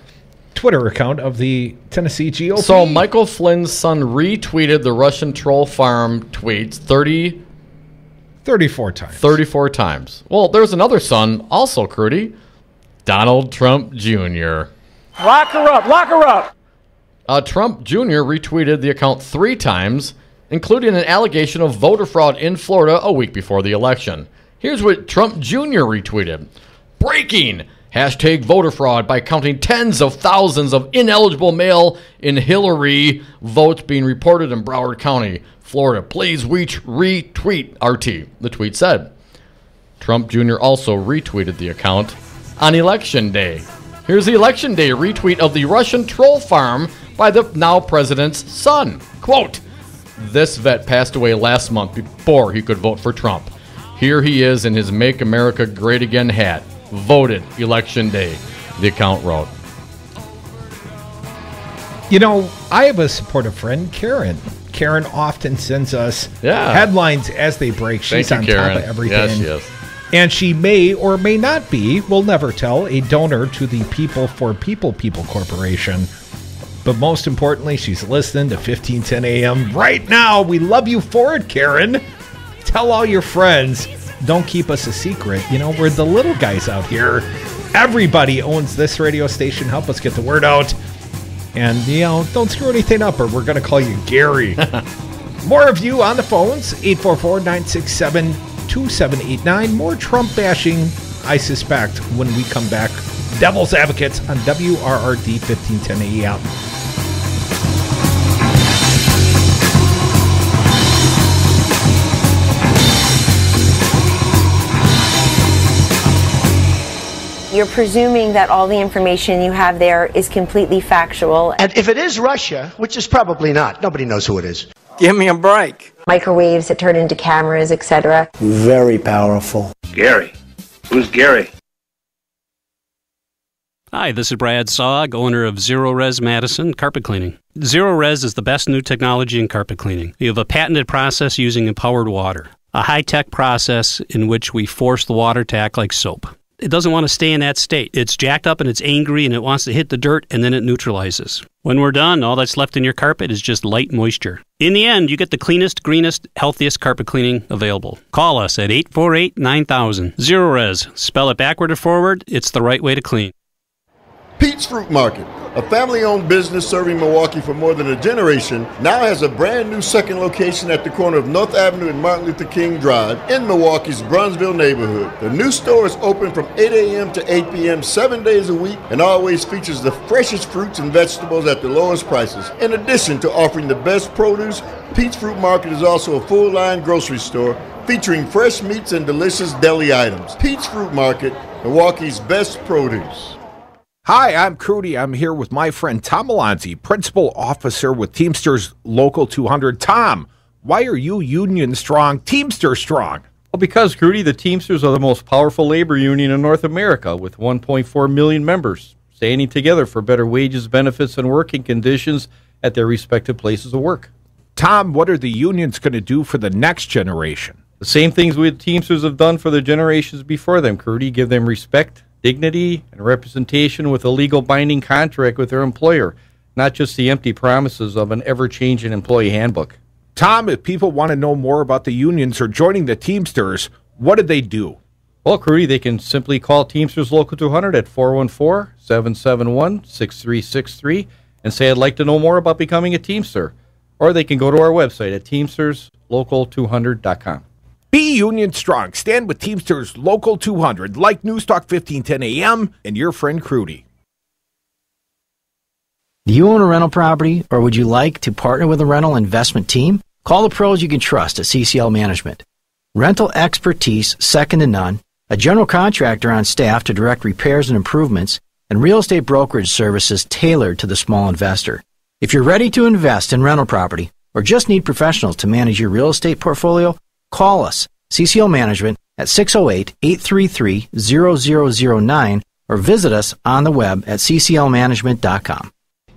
Twitter account of the Tennessee GOP. So Michael Flynn's son retweeted the Russian troll farm tweets 34 times. 34 times. Well, there's another son, also Crudy, Donald Trump Jr. Lock her up. Lock her up. Trump Jr. retweeted the account 3 times, including an allegation of voter fraud in Florida a week before the election. Here's what Trump Jr. retweeted. Breaking! Hashtag voter fraud by counting tens of thousands of ineligible mail-in Hillary votes being reported in Broward County. Florida. Please retweet RT, the tweet said. Trump Jr. also retweeted the account on Election Day. Here's the Election Day retweet of the Russian troll farm by the now president's son. Quote, "This vet passed away last month before he could vote for Trump. Here he is in his Make America Great Again hat. Voted Election Day," the account wrote. You know, I have a supportive friend, Karen. Karen often sends us headlines as they break. She's on top of everything. Yes, she is. And she may or may not be, we'll never tell, a donor to the People for People Corporation. But most importantly, she's listening to 1510 AM right now. We love you for it, Karen. Tell all your friends. Don't keep us a secret. You know, we're the little guys out here. Everybody owns this radio station. Help us get the word out. And, you know, don't screw anything up or we're going to call you Gary. More of you on the phones, 844-967-2789. More Trump bashing, I suspect, when we come back. Devil's Advocates on WRRD 1510 AM. You're presuming that all the information you have there is completely factual. And if it is Russia, which is probably not, nobody knows who it is. Give me a break. Microwaves that turn into cameras, etc. Very powerful. Gary. Who's Gary? Hi, this is Brad Saug, owner of Zero Res Madison Carpet Cleaning. Zero Res is the best new technology in carpet cleaning. We have a patented process using empowered water, a high-tech process in which we force the water to act like soap. It doesn't want to stay in that state. It's jacked up and it's angry and it wants to hit the dirt and then it neutralizes. When we're done, all that's left in your carpet is just light moisture. In the end, you get the cleanest, greenest, healthiest carpet cleaning available. Call us at 848-9000. Zero Res. Spell it backward or forward. It's the right way to clean. Pete's Fruit Market, a family-owned business serving Milwaukee for more than a generation, now has a brand new second location at the corner of North Avenue and Martin Luther King Drive in Milwaukee's Brunsville neighborhood. The new store is open from 8 a.m. to 8 p.m. 7 days a week and always features the freshest fruits and vegetables at the lowest prices. In addition to offering the best produce, Pete's Fruit Market is also a full-line grocery store featuring fresh meats and delicious deli items. Pete's Fruit Market, Milwaukee's best produce. Hi, I'm Crudy. I'm here with my friend Tom Alonzi, Principal Officer with Teamsters Local 200. Tom, why are you union strong, Teamster strong? Well, because, Crudy, the Teamsters are the most powerful labor union in North America with 1.4 million members, standing together for better wages, benefits, and working conditions at their respective places of work. Tom, what are the unions going to do for the next generation? The same things we Teamsters have done for the generations before them, Crudy. Give them respect, dignity, and representation with a legal binding contract with their employer, not just the empty promises of an ever-changing employee handbook. Tom, if people want to know more about the unions or joining the Teamsters, what do they do? Well, Crudy, they can simply call Teamsters Local 200 at 414-771-6363 and say, I'd like to know more about becoming a Teamster. Or they can go to our website at teamsterslocal200.com. Be union strong. Stand with Teamsters Local 200, like News Talk 1510 AM, and your friend Crudy. Do you own a rental property, or would you like to partner with a rental investment team? Call the pros you can trust at CCL Management. Rental expertise second to none, a general contractor on staff to direct repairs and improvements, and real estate brokerage services tailored to the small investor. If you're ready to invest in rental property, or just need professionals to manage your real estate portfolio, call us, CCL Management, at 608-833-0009 or visit us on the web at cclmanagement.com.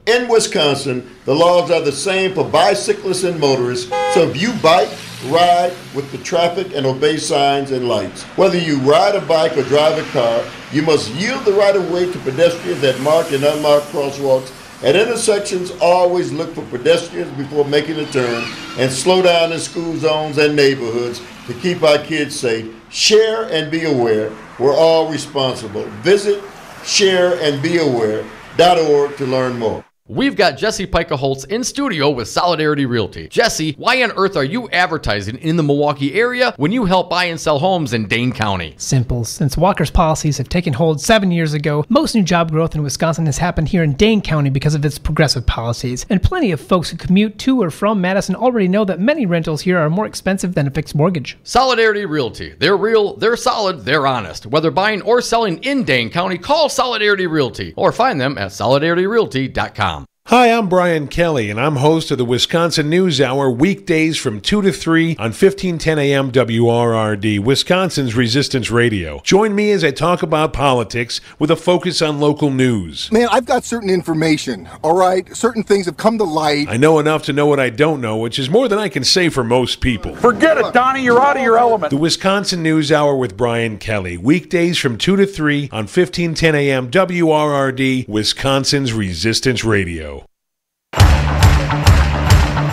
In Wisconsin, the laws are the same for bicyclists and motorists, so if you bike, ride with the traffic and obey signs and lights. Whether you ride a bike or drive a car, you must yield the right-of-way to pedestrians at marked and unmarked crosswalks. At intersections, always look for pedestrians before making a turn and slow down in school zones and neighborhoods to keep our kids safe. Share and be aware. We're all responsible. Visit shareandbeaware.org to learn more. We've got Jesse Pica-Holtz in studio with Solidarity Realty. Jesse, why on earth are you advertising in the Milwaukee area when you help buy and sell homes in Dane County? Simple. Since Walker's policies have taken hold 7 years ago, most new job growth in Wisconsin has happened here in Dane County because of its progressive policies. And plenty of folks who commute to or from Madison already know that many rentals here are more expensive than a fixed mortgage. Solidarity Realty. They're real, they're solid, they're honest. Whether buying or selling in Dane County, call Solidarity Realty or find them at solidarityrealty.com. Hi, I'm Brian Kelly, and I'm host of the Wisconsin News Hour weekdays from 2 to 3 on 1510 AM WRRD, Wisconsin's Resistance Radio. Join me as I talk about politics with a focus on local news. Man, I've got certain information, all right? Certain things have come to light. I know enough to know what I don't know, which is more than I can say for most people. Forget it, Donnie, you're out of your element. The Wisconsin News Hour with Brian Kelly, weekdays from 2 to 3 on 1510 AM WRRD, Wisconsin's Resistance Radio.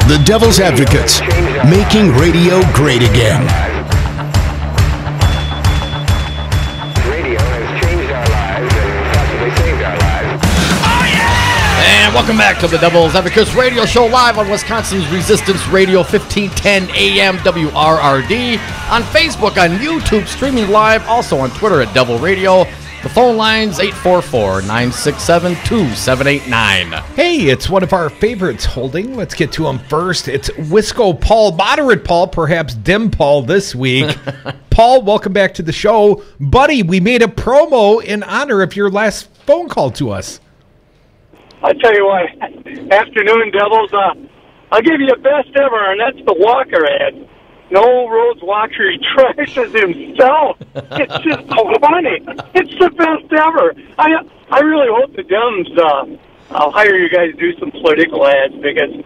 The Devil's Advocates, making radio great again. Radio has changed our lives and possibly saved our lives. And welcome back to the Devil's Advocates radio show live on Wisconsin's Resistance Radio, 1510 AM WRRD, on Facebook, on YouTube, streaming live, also on Twitter at Devil Radio. The phone line's 844-967-2789. Hey, it's one of our favorites holding. Let's get to him first. It's Wisco Paul, moderate Paul, perhaps dim Paul this week. Paul, welcome back to the show. Buddy, we made a promo in honor of your last phone call to us. I tell you what, afternoon, Devils, I'll give you a best ever, and that's the Walker ad. No roads walker, he trashes himself. It's just so funny. It's the best ever. I really hope the Dems, I'll hire you guys to do some political ads, because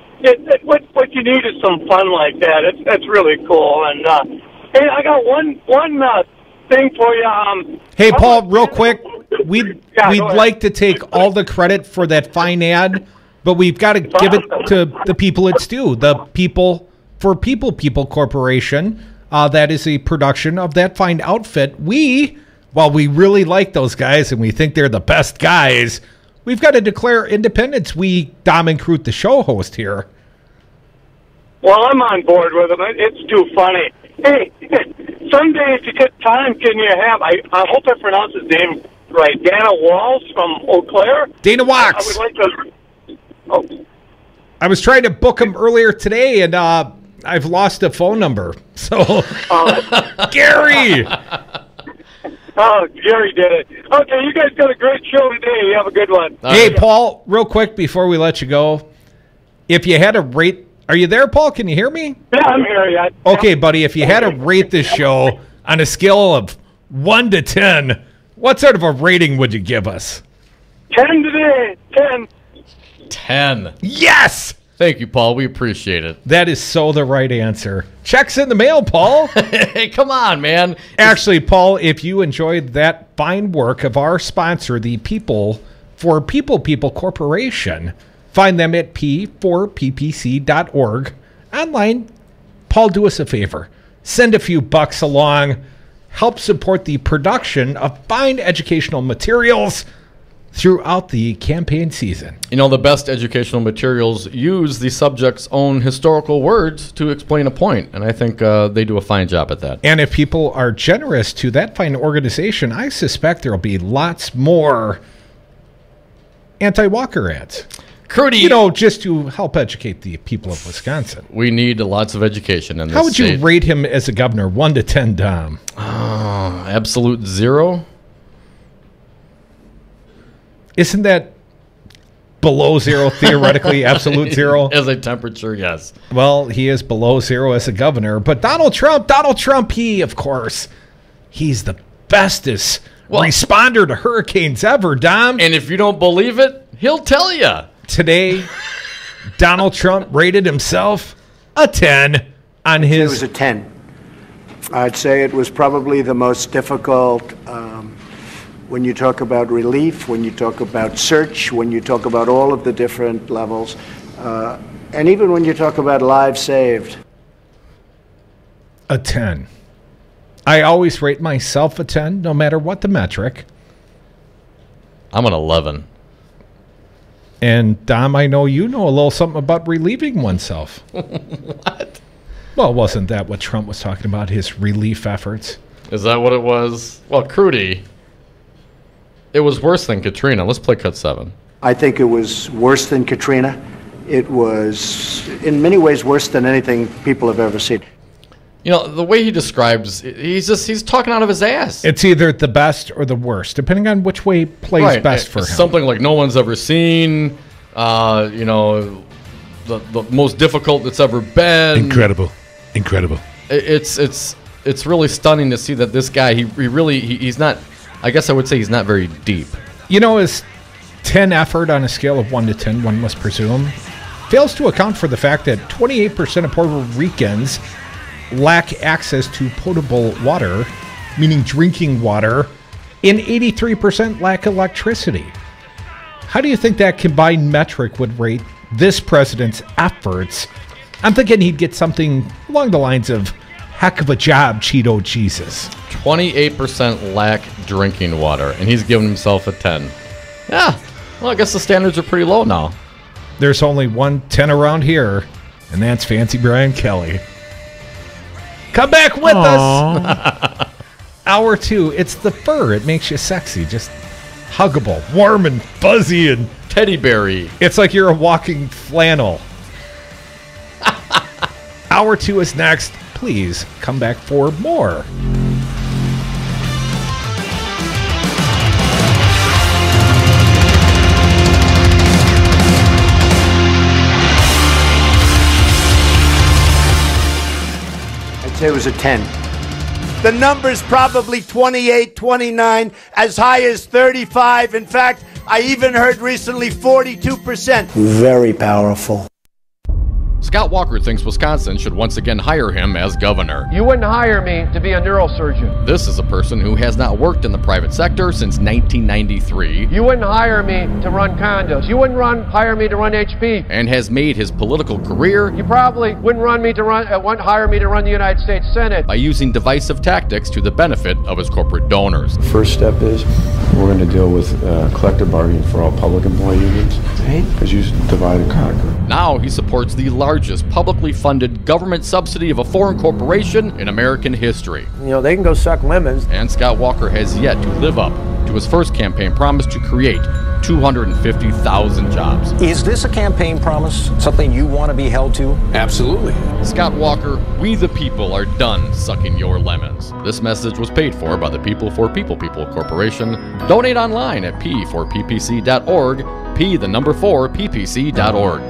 what you need is some fun like that. That's really cool. And hey, I got one thing for you. Hey, Paul, real quick, we'd like to take all the credit for that fine ad, but we've got to give it to the people it's due. The People for People Corporation. That is a production of that fine outfit. While we really like those guys and we think they're the best guys, we've got to declare independence. Dom and Crute, the show host here. Well, I'm on board with him. It's too funny. Hey, someday if you get time, can you have, I hope I pronounce his name right, Dana Walls from Eau Claire? Dana Wax. I would like to... Oh. I was trying to book him earlier today, and I've lost a phone number. So, Gary! Oh, Jerry did it. Okay, you guys got a great show today. You have a good one. Hey, Paul, real quick before we let you go, if you had to rate... Are you there, Paul? Can you hear me? Yeah, I'm here. Okay, buddy, if you had to rate this show on a scale of 1 to 10, what sort of a rating would you give us? 10 today. 10. 10. Yes! Thank you, Paul. We appreciate it. That is so the right answer. Checks in the mail, Paul. Hey, come on, man. Actually, Paul, if you enjoyed that fine work of our sponsor, the People for People Corporation, find them at p4ppc.org. Online, Paul, do us a favor. Send a few bucks along. Help support the production of fine educational materials throughout the campaign season. You know, the best educational materials use the subject's own historical words to explain a point, and I think they do a fine job at that. And if people are generous to that fine organization, I suspect there will be lots more anti-Walker ads. Crudy, you know, just to help educate the people of Wisconsin. We need lots of education in this How would state. you rate him as a governor, 1 to 10, Dom? Absolute 0. Isn't that below 0 theoretically, absolute 0? As a temperature, yes. Well, he is below 0 as a governor. But Donald Trump, he, of course, he's the bestest responder to hurricanes ever, Dom. And if you don't believe it, he'll tell you. Today, Donald Trump rated himself a 10 on his... It was a 10. I'd say it was probably the most difficult when you talk about relief, when you talk about search, when you talk about all of the different levels, and even when you talk about lives saved. A 10. I always rate myself a 10, no matter what the metric. I'm an 11. And Dom, I know you know a little something about relieving oneself. What? Well, wasn't that what Trump was talking about, his relief efforts? Is that what it was? Well, Crudy, it was worse than Katrina. Let's play cut 7. I think it was worse than Katrina. It was, in many ways, worse than anything people have ever seen. You know, the way he describes, he's talking out of his ass. It's either the best or the worst, depending on which way plays best for him. Something like no one's ever seen, you know, the most difficult that's ever been. Incredible. It's really stunning to see that this guy, he's not, I guess I would say he's not very deep. You know, his 10 effort on a scale of 1 to 10, one must presume, fails to account for the fact that 28% of Puerto Ricans lack access to potable water, meaning drinking water, and 83% lack electricity. How do you think that combined metric would rate this president's efforts? I'm thinking he'd get something along the lines of, heck of a job, Cheeto Jesus. 28% lack drinking water, and he's giving himself a 10. Yeah, well, I guess the standards are pretty low now. There's only one 10 around here, and that's Fancy Brian Kelly. Come back with us. Hour 2. It's the fur. It makes you sexy. Just huggable, warm and fuzzy and teddy berry. It's like you're a walking flannel. Hour 2 is next. Please come back for more. I'd say it was a 10. The number's probably 28, 29, as high as 35. In fact, I even heard recently 42%. Very powerful. Scott Walker thinks Wisconsin should once again hire him as governor. You wouldn't hire me to be a neurosurgeon. This is a person who has not worked in the private sector since 1993. You wouldn't hire me to run condos. You wouldn't hire me to run HP. And has made his political career. You probably wouldn't hire me to run the United States Senate. By using divisive tactics to the benefit of his corporate donors. First step is we're going to deal with collective bargaining for all public employee unions. Because you divide and conquer. Now he supports the largest publicly funded government subsidy of a foreign corporation in American history. You know, they can go suck lemons. And Scott Walker has yet to live up to his first campaign promise to create 250,000 jobs. Is this a campaign promise, something you want to be held to? Absolutely. Scott Walker, we the people are done sucking your lemons. This message was paid for by the People for People Corporation. Donate online at p4ppc.org, p4ppc.org.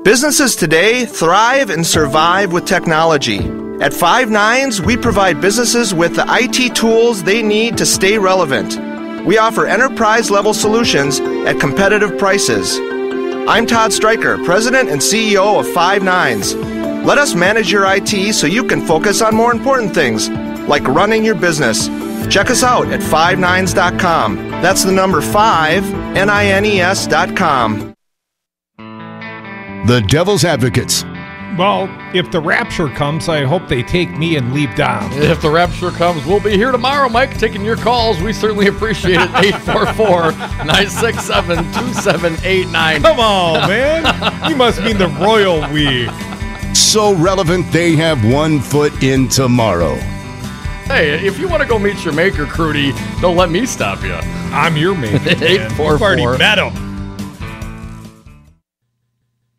Businesses today thrive and survive with technology. At Five Nines, we provide businesses with the IT tools they need to stay relevant. We offer enterprise-level solutions at competitive prices. I'm Todd Stryker, President and CEO of Five Nines. Let us manage your IT so you can focus on more important things, like running your business. Check us out at fivenines.com. That's the number 5, NINES.com. The Devil's Advocates. Well, if the rapture comes, I hope they take me and leave Dom. If the rapture comes, we'll be here tomorrow, Mike, taking your calls. We certainly appreciate it. 844-967-2789. Come on, man. You must mean the royal we. So relevant, they have 1 foot in tomorrow. Hey, if you want to go meet your maker, Crudy, don't let me stop you. I'm your maker, man. 844. You've already met him.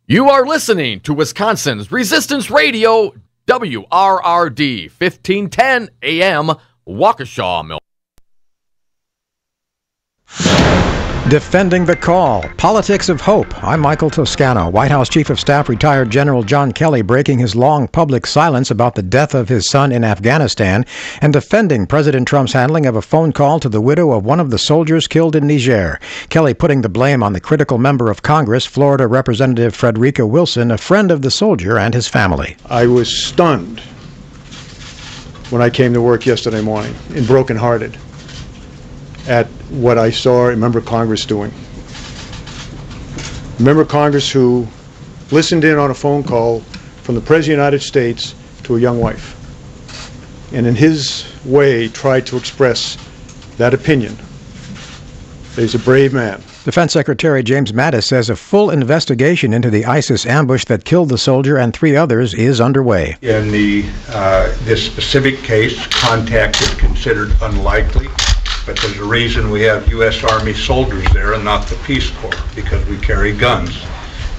You are listening to Wisconsin's Resistance Radio, WRRD, 1510 AM, Waukesha, Milwaukee. Defending the Call, Politics of Hope. I'm Michael Toscano. White House Chief of Staff retired General John Kelly breaking his long public silence about the death of his son in Afghanistan and defending President Trump's handling of a phone call to the widow of one of the soldiers killed in Niger. Kelly putting the blame on the critical member of Congress, Florida Representative Frederica Wilson, a friend of the soldier and his family. I was stunned when I came to work yesterday morning and brokenhearted at what I saw a member of Congress doing. A member of Congress who listened in on a phone call from the President of the United States to a young wife, and in his way tried to express that opinion He's a brave man. Defense Secretary James Mattis says a full investigation into the ISIS ambush that killed the soldier and 3 others is underway. In this specific case, contact is considered unlikely, but there's a reason we have U.S. Army soldiers there and not the Peace Corps, because we carry guns.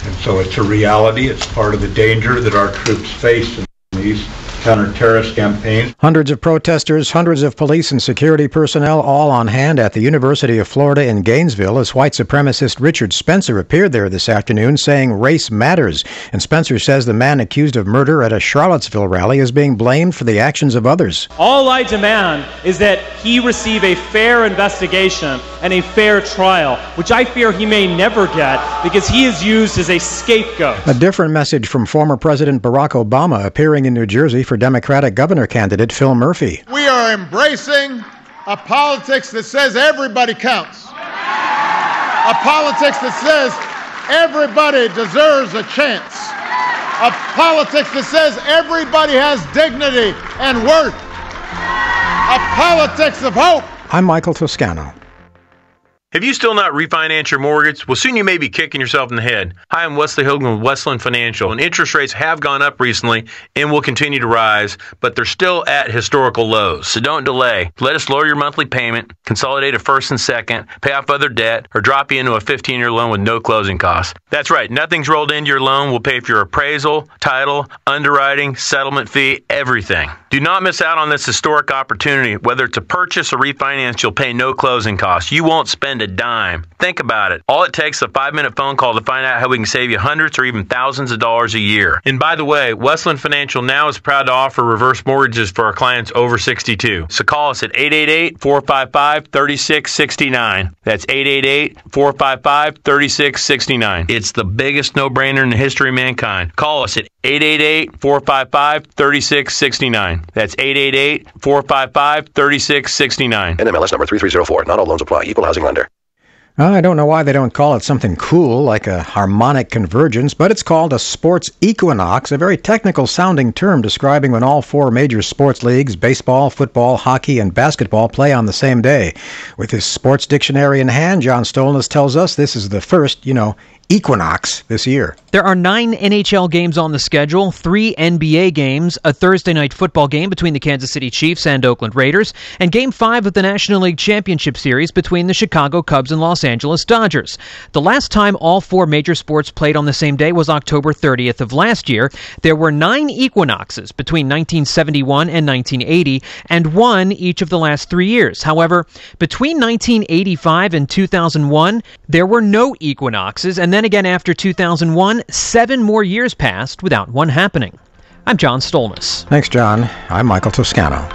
And so it's a reality. It's part of the danger that our troops face in these counter-terrorist campaigns. Hundreds of protesters, hundreds of police and security personnel all on hand at the University of Florida in Gainesville as white supremacist Richard Spencer appeared there this afternoon saying race matters. And Spencer says the man accused of murder at a Charlottesville rally is being blamed for the actions of others. All I demand is that he receive a fair investigation and a fair trial, which I fear he may never get because he is used as a scapegoat. A different message from former President Barack Obama appearing in New Jersey for Democratic governor candidate Phil Murphy. We are embracing a politics that says everybody counts. A politics that says everybody deserves a chance. A politics that says everybody has dignity and worth. A politics of hope. I'm Michael Toscano. Have you still not refinanced your mortgage? Well, soon you may be kicking yourself in the head. Hi, I'm Wesley Hogan with Westland Financial, and interest rates have gone up recently and will continue to rise, but they're still at historical lows. So don't delay. Let us lower your monthly payment, consolidate a first and second, pay off other debt, or drop you into a 15-year loan with no closing costs. That's right. Nothing's rolled into your loan. We'll pay for your appraisal, title, underwriting, settlement fee, everything. Do not miss out on this historic opportunity. Whether to purchase or refinance, you'll pay no closing costs. You won't spend a dime. Think about it. All it takes is a 5-minute phone call to find out how we can save you hundreds or even thousands of dollars a year. And by the way, Westland Financial now is proud to offer reverse mortgages for our clients over 62. So call us at 888-455-3669. That's 888-455-3669. It's the biggest no-brainer in the history of mankind. Call us at 888-455-3669. That's 888-455-3669. NMLS number 3304. Not all loans apply. Equal housing lender. I don't know why they don't call it something cool like a harmonic convergence, but it's called a sports equinox, a very technical sounding term describing when all 4 major sports leagues, baseball, football, hockey, and basketball, play on the same day. With his sports dictionary in hand, John Stolness tells us this is the first, equinox this year. There are 9 NHL games on the schedule, 3 NBA games, a Thursday night football game between the Kansas City Chiefs and Oakland Raiders, and Game 5 of the National League Championship Series between the Chicago Cubs and Los Angeles Dodgers. The last time all 4 major sports played on the same day was October 30th of last year. There were 9 equinoxes between 1971 and 1980, and 1 each of the last 3 years. However, between 1985 and 2001, there were no equinoxes, and then again after 2001, 7 more years passed without one happening. I'm John Stolness. Thanks, John. I'm Michael Toscano.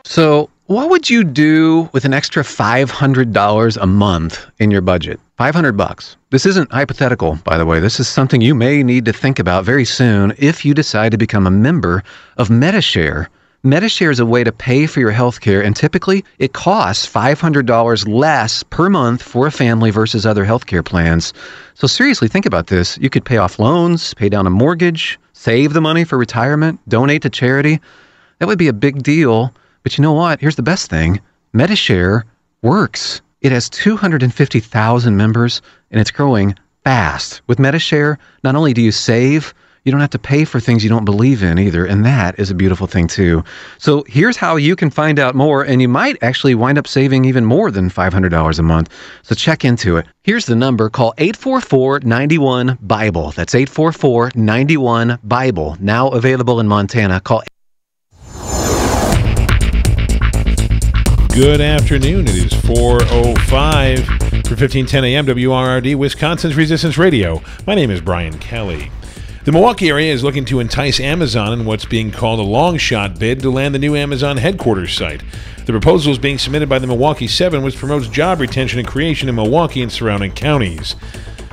So, what would you do with an extra $500 a month in your budget? $500. This isn't hypothetical, by the way. This is something you may need to think about very soon if you decide to become a member of Medi-Share. Medi-Share is a way to pay for your health care, and typically it costs $500 less per month for a family versus other health care plans. So seriously, think about this. You could pay off loans, pay down a mortgage, save the money for retirement, donate to charity. That would be a big deal. But you know what? Here's the best thing. Medi-Share works. It has 250,000 members, and it's growing fast. With Medi-Share, not only do you save, you don't have to pay for things you don't believe in either, and that is a beautiful thing too. So here's how you can find out more, and you might actually wind up saving even more than $500 a month. So check into it. Here's the number. Call 844-91-BIBLE. That's 844-91-BIBLE. Now available in Montana. Call. Good afternoon. It is 4:05 for 1510 AM WRRD, Wisconsin's Resistance Radio. My name is Brian Kelly. The Milwaukee area is looking to entice Amazon in what's being called a long-shot bid to land the new Amazon headquarters site. The proposal is being submitted by the Milwaukee 7, which promotes job retention and creation in Milwaukee and surrounding counties.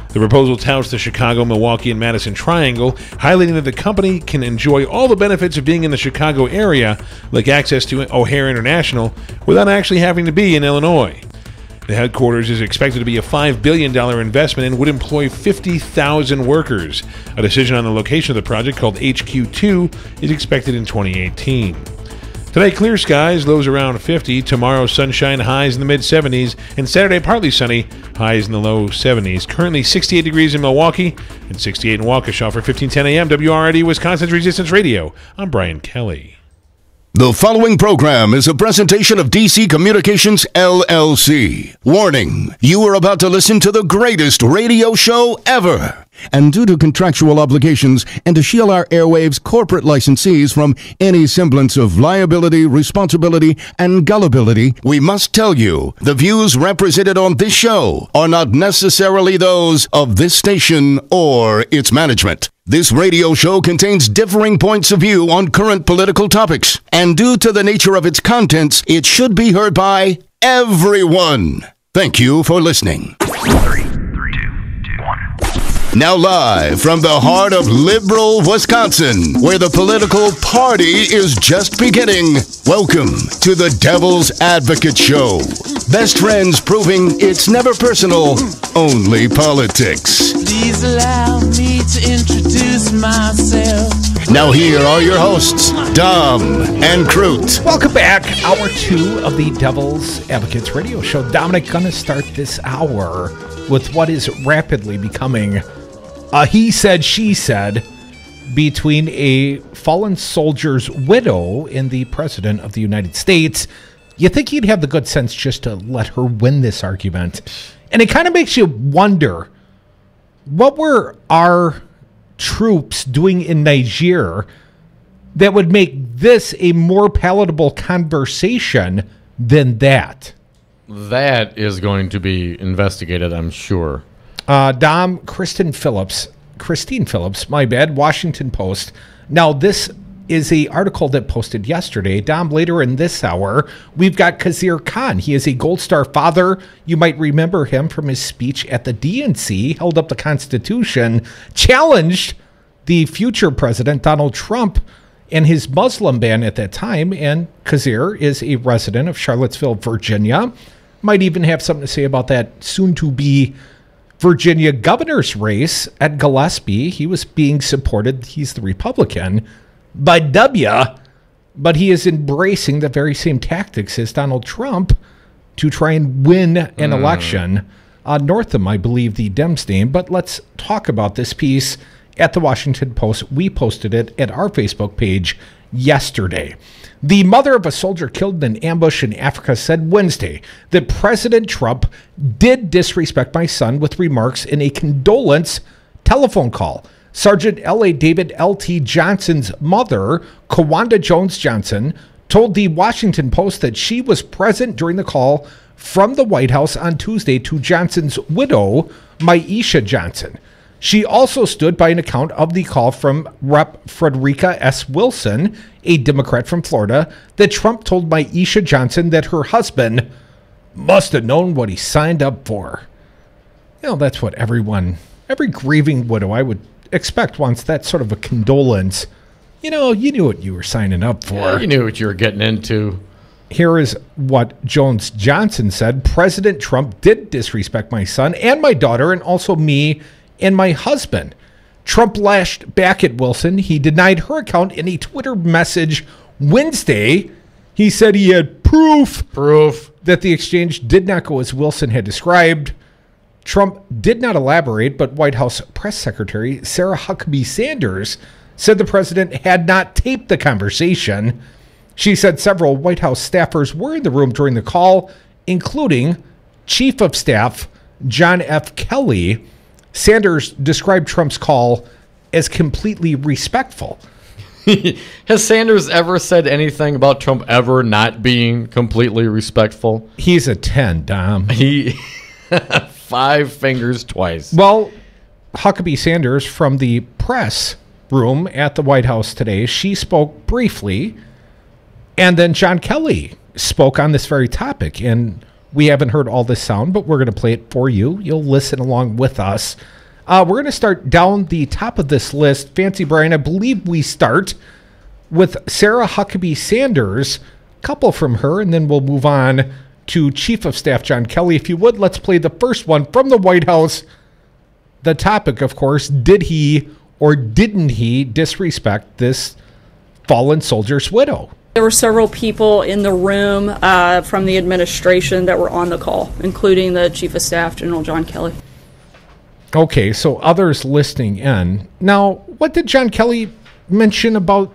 The proposal touts the Chicago, Milwaukee, and Madison Triangle, highlighting that the company can enjoy all the benefits of being in the Chicago area, like access to O'Hare International, without actually having to be in Illinois. The headquarters is expected to be a $5 billion investment and would employ 50,000 workers. A decision on the location of the project, called HQ2, is expected in 2018. Today, clear skies, lows around 50. Tomorrow, sunshine, highs in the mid-70s. And Saturday, partly sunny, highs in the low 70s. Currently 68 degrees in Milwaukee and 68 in Waukesha. For 1510 AM, WRID, Wisconsin's Resistance Radio. I'm Brian Kelly. The following program is a presentation of DC Communications, LLC. Warning, you are about to listen to the greatest radio show ever. And due to contractual obligations and to shield our airwaves corporate licensees from any semblance of liability, responsibility, and gullibility, we must tell you the views represented on this show are not necessarily those of this station or its management. This radio show contains differing points of view on current political topics, and due to the nature of its contents, it should be heard by everyone. Thank you for listening. 3, 2, 1. Now live from the heart of liberal Wisconsin, where the political party is just beginning, welcome to the Devil's Advocate Show. Best friends proving it's never personal, only politics. Please allow me to introduce myself. Now here are your hosts, Dom and Crute. Welcome back. Hour 2 of the Devil's Advocates Radio Show. Dominic, going to start this hour with what is rapidly becoming a he said, she said between a fallen soldier's widow and the President of the United States. You think he'd have the good sense just to let her win this argument. And it kind of makes you wonder, what were our troops doing in Niger that would make this a more palatable conversation than that? That is going to be investigated, I'm sure. Dom, Christine Phillips, my bad, Washington Post. Now, this is a article that posted yesterday. Dom, later in this hour, we've got Khizr Khan. He is a Gold Star father. You might remember him from his speech at the DNC, held up the Constitution, challenged the future president, Donald Trump, and his Muslim ban at that time. And Khizr is a resident of Charlottesville, Virginia. Might even have something to say about that soon-to-be Virginia governor's race at Gillespie. He was being supported, he's the Republican, by W, but he is embracing the very same tactics as Donald Trump to try and win an election. Northam, I believe, the Dems name. But let's talk about this piece at the Washington Post. We posted it at our Facebook page yesterday. The mother of a soldier killed in an ambush in Africa said Wednesday that President Trump did disrespect my son with remarks in a condolence telephone call. Sergeant L.A. David L.T. Johnson's mother, Kawanda Jones Johnson, told the Washington Post that she was present during the call from the White House on Tuesday to Johnson's widow, Maisha Johnson. She also stood by an account of the call from Rep. Frederica S. Wilson, a Democrat from Florida, that Trump told Maisha Johnson that her husband must have known what he signed up for. You know, that's what every grieving widow, I would expect, wants that sort of a condolence. You know, you knew what you were signing up for. Yeah, you knew what you were getting into. Here is what Jones Johnson said. President Trump did disrespect my son and my daughter and also me and my husband. Trump lashed back at Wilson. He denied her account in a Twitter message Wednesday. He said he had proof that the exchange did not go as Wilson had described. Trump did not elaborate, but White House Press Secretary Sarah Huckabee Sanders said the president had not taped the conversation. She said several White House staffers were in the room during the call, including Chief of Staff John F. Kelly. Sanders described Trump's call as completely respectful. Has Sanders ever said anything about Trump ever not being completely respectful? He's a 10, Dom. He 5 fingers twice. Well, Huckabee Sanders from the press room at the White House today, she spoke briefly, and then John Kelly spoke on this very topic, and we haven't heard all this sound, but we're going to play it for you. You'll listen along with us. We're going to start down the top of this list. Fancy Brian, I believe we start with Sarah Huckabee Sanders, a couple from her, and then we'll move on to Chief of Staff John Kelly. If you would, let's play the first one from the White House. The topic, of course, did he or didn't he disrespect this fallen soldier's widow? There were several people in the room from the administration that were on the call, including the Chief of Staff, General John Kelly. Okay, so others listening in. Now, what did John Kelly mention about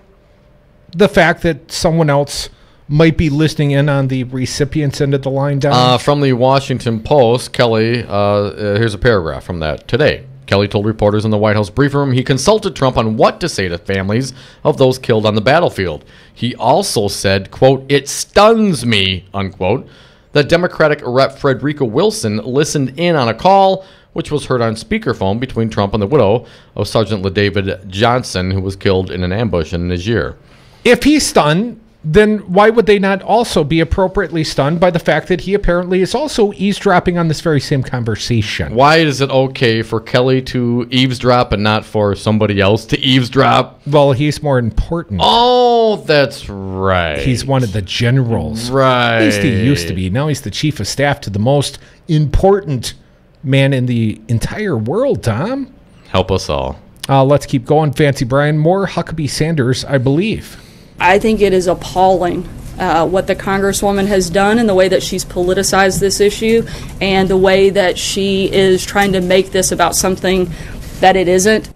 the fact that someone else might be listening in on the recipient's end of the line down? From the Washington Post, Kelly, here's a paragraph from that today. Kelly told reporters in the White House briefing room he consulted Trump on what to say to families of those killed on the battlefield. He also said, quote, "It stuns me," unquote, that Democratic Rep. Frederica Wilson listened in on a call which was heard on speakerphone between Trump and the widow of Sergeant LaDavid Johnson, who was killed in an ambush in Niger. If he's stunned, then why would they not also be appropriately stunned by the fact that he apparently is also eavesdropping on this very same conversation? Why is it okay for Kelly to eavesdrop and not for somebody else to eavesdrop? Well, he's more important. Oh, that's right. He's one of the generals. Right. At least he used to be. Now he's the chief of staff to the most important man in the entire world, Tom. Help us all. Let's keep going. Fancy Brian. More Huckabee Sanders, I believe. I think it is appalling what the Congresswoman has done and the way that she's politicized this issue and the way that she is trying to make this about something that it isn't.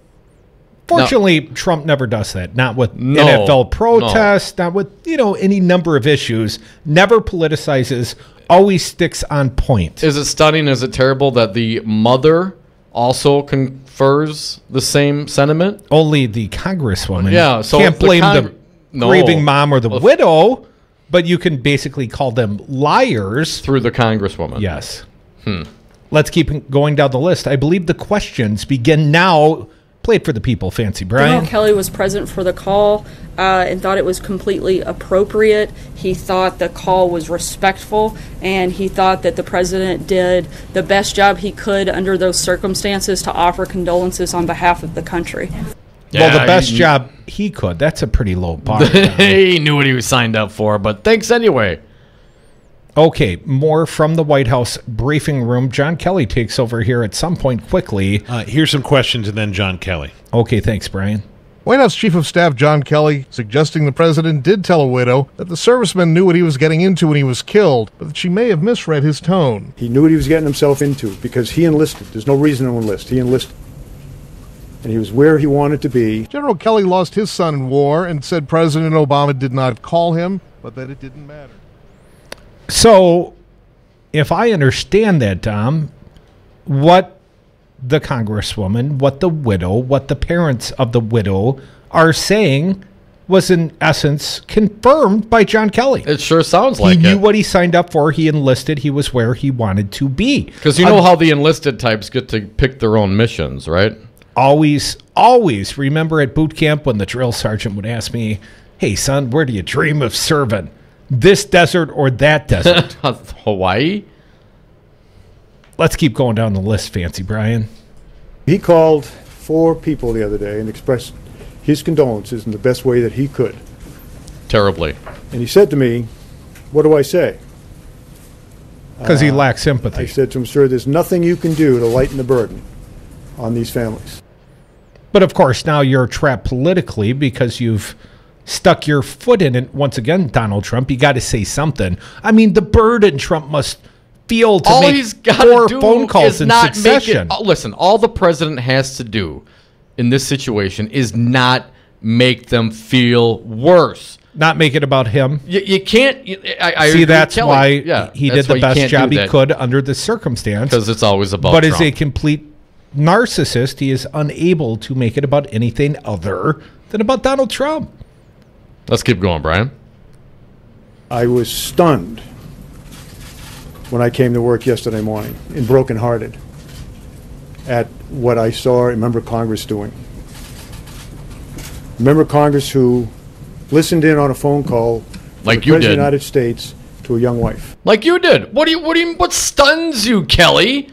Fortunately, Trump never does that. Not with NFL protests, not with, any number of issues. Never politicizes, always sticks on point. Is it stunning? Is it terrible that the mother also confers the same sentiment? Only the Congresswoman. Yeah, so can't blame the grieving mom or the widow, but you can basically call them liars. Through the Congresswoman. Yes. Let's keep going down the list. I believe the questions begin now. Play it for the people, Fancy Brian. General Kelly was present for the call and thought it was completely appropriate. He thought the call was respectful, and he thought that the president did the best job he could under those circumstances to offer condolences on behalf of the country. Well, the best job he could. That's a pretty low bar. He knew what he was signed up for, but thanks anyway. Okay, more from the White House briefing room. John Kelly takes over here at some point quickly. Here's some questions and then John Kelly. Okay, thanks, Brian. White House Chief of Staff John Kelly suggesting the president did tell a widow that the serviceman knew what he was getting into when he was killed, but that she may have misread his tone. He knew what he was getting himself into because he enlisted. There's no reason to enlist. He enlisted. And he was where he wanted to be. General Kelly lost his son in war and said President Obama did not call him, but that it didn't matter. So, if I understand that, Tom, what the Congresswoman, what the widow, what the parents of the widow are saying was in essence confirmed by John Kelly. It sure sounds like it. He knew what he signed up for. He enlisted. He was where he wanted to be. Because you know how the enlisted types get to pick their own missions, right? Always remember at boot camp when the drill sergeant would ask me, "Hey, son, where do you dream of serving? This desert or that desert?" Hawaii? Let's keep going down the list, Fancy Brian. He called 4 people the other day and expressed his condolences in the best way that he could. Terribly. And he said to me, "What do I say?" Because he lacks sympathy. I said to him, "Sir, there's nothing you can do to lighten the burden on these families." But of course, now you're trapped politically because you've stuck your foot in it once again, Donald Trump. You got to say something. I mean, the burden Trump must feel to make 4 phone calls in succession. Listen, all the president has to do in this situation is not make them feel worse. Not make it about him. You can't. I see. Agree That's with why yeah, he that's did the why best job he could under the circumstance. Because it's always about. But Trump. as a complete narcissist, he is unable to make it about anything other than about Donald Trump. Let's keep going, Brian. I was stunned when I came to work yesterday morning and brokenhearted at what I saw a member of Congress doing. A member of Congress who listened in on a phone call like from you the President did. of the United States to a young wife. Like you did. What stuns you, Kelly?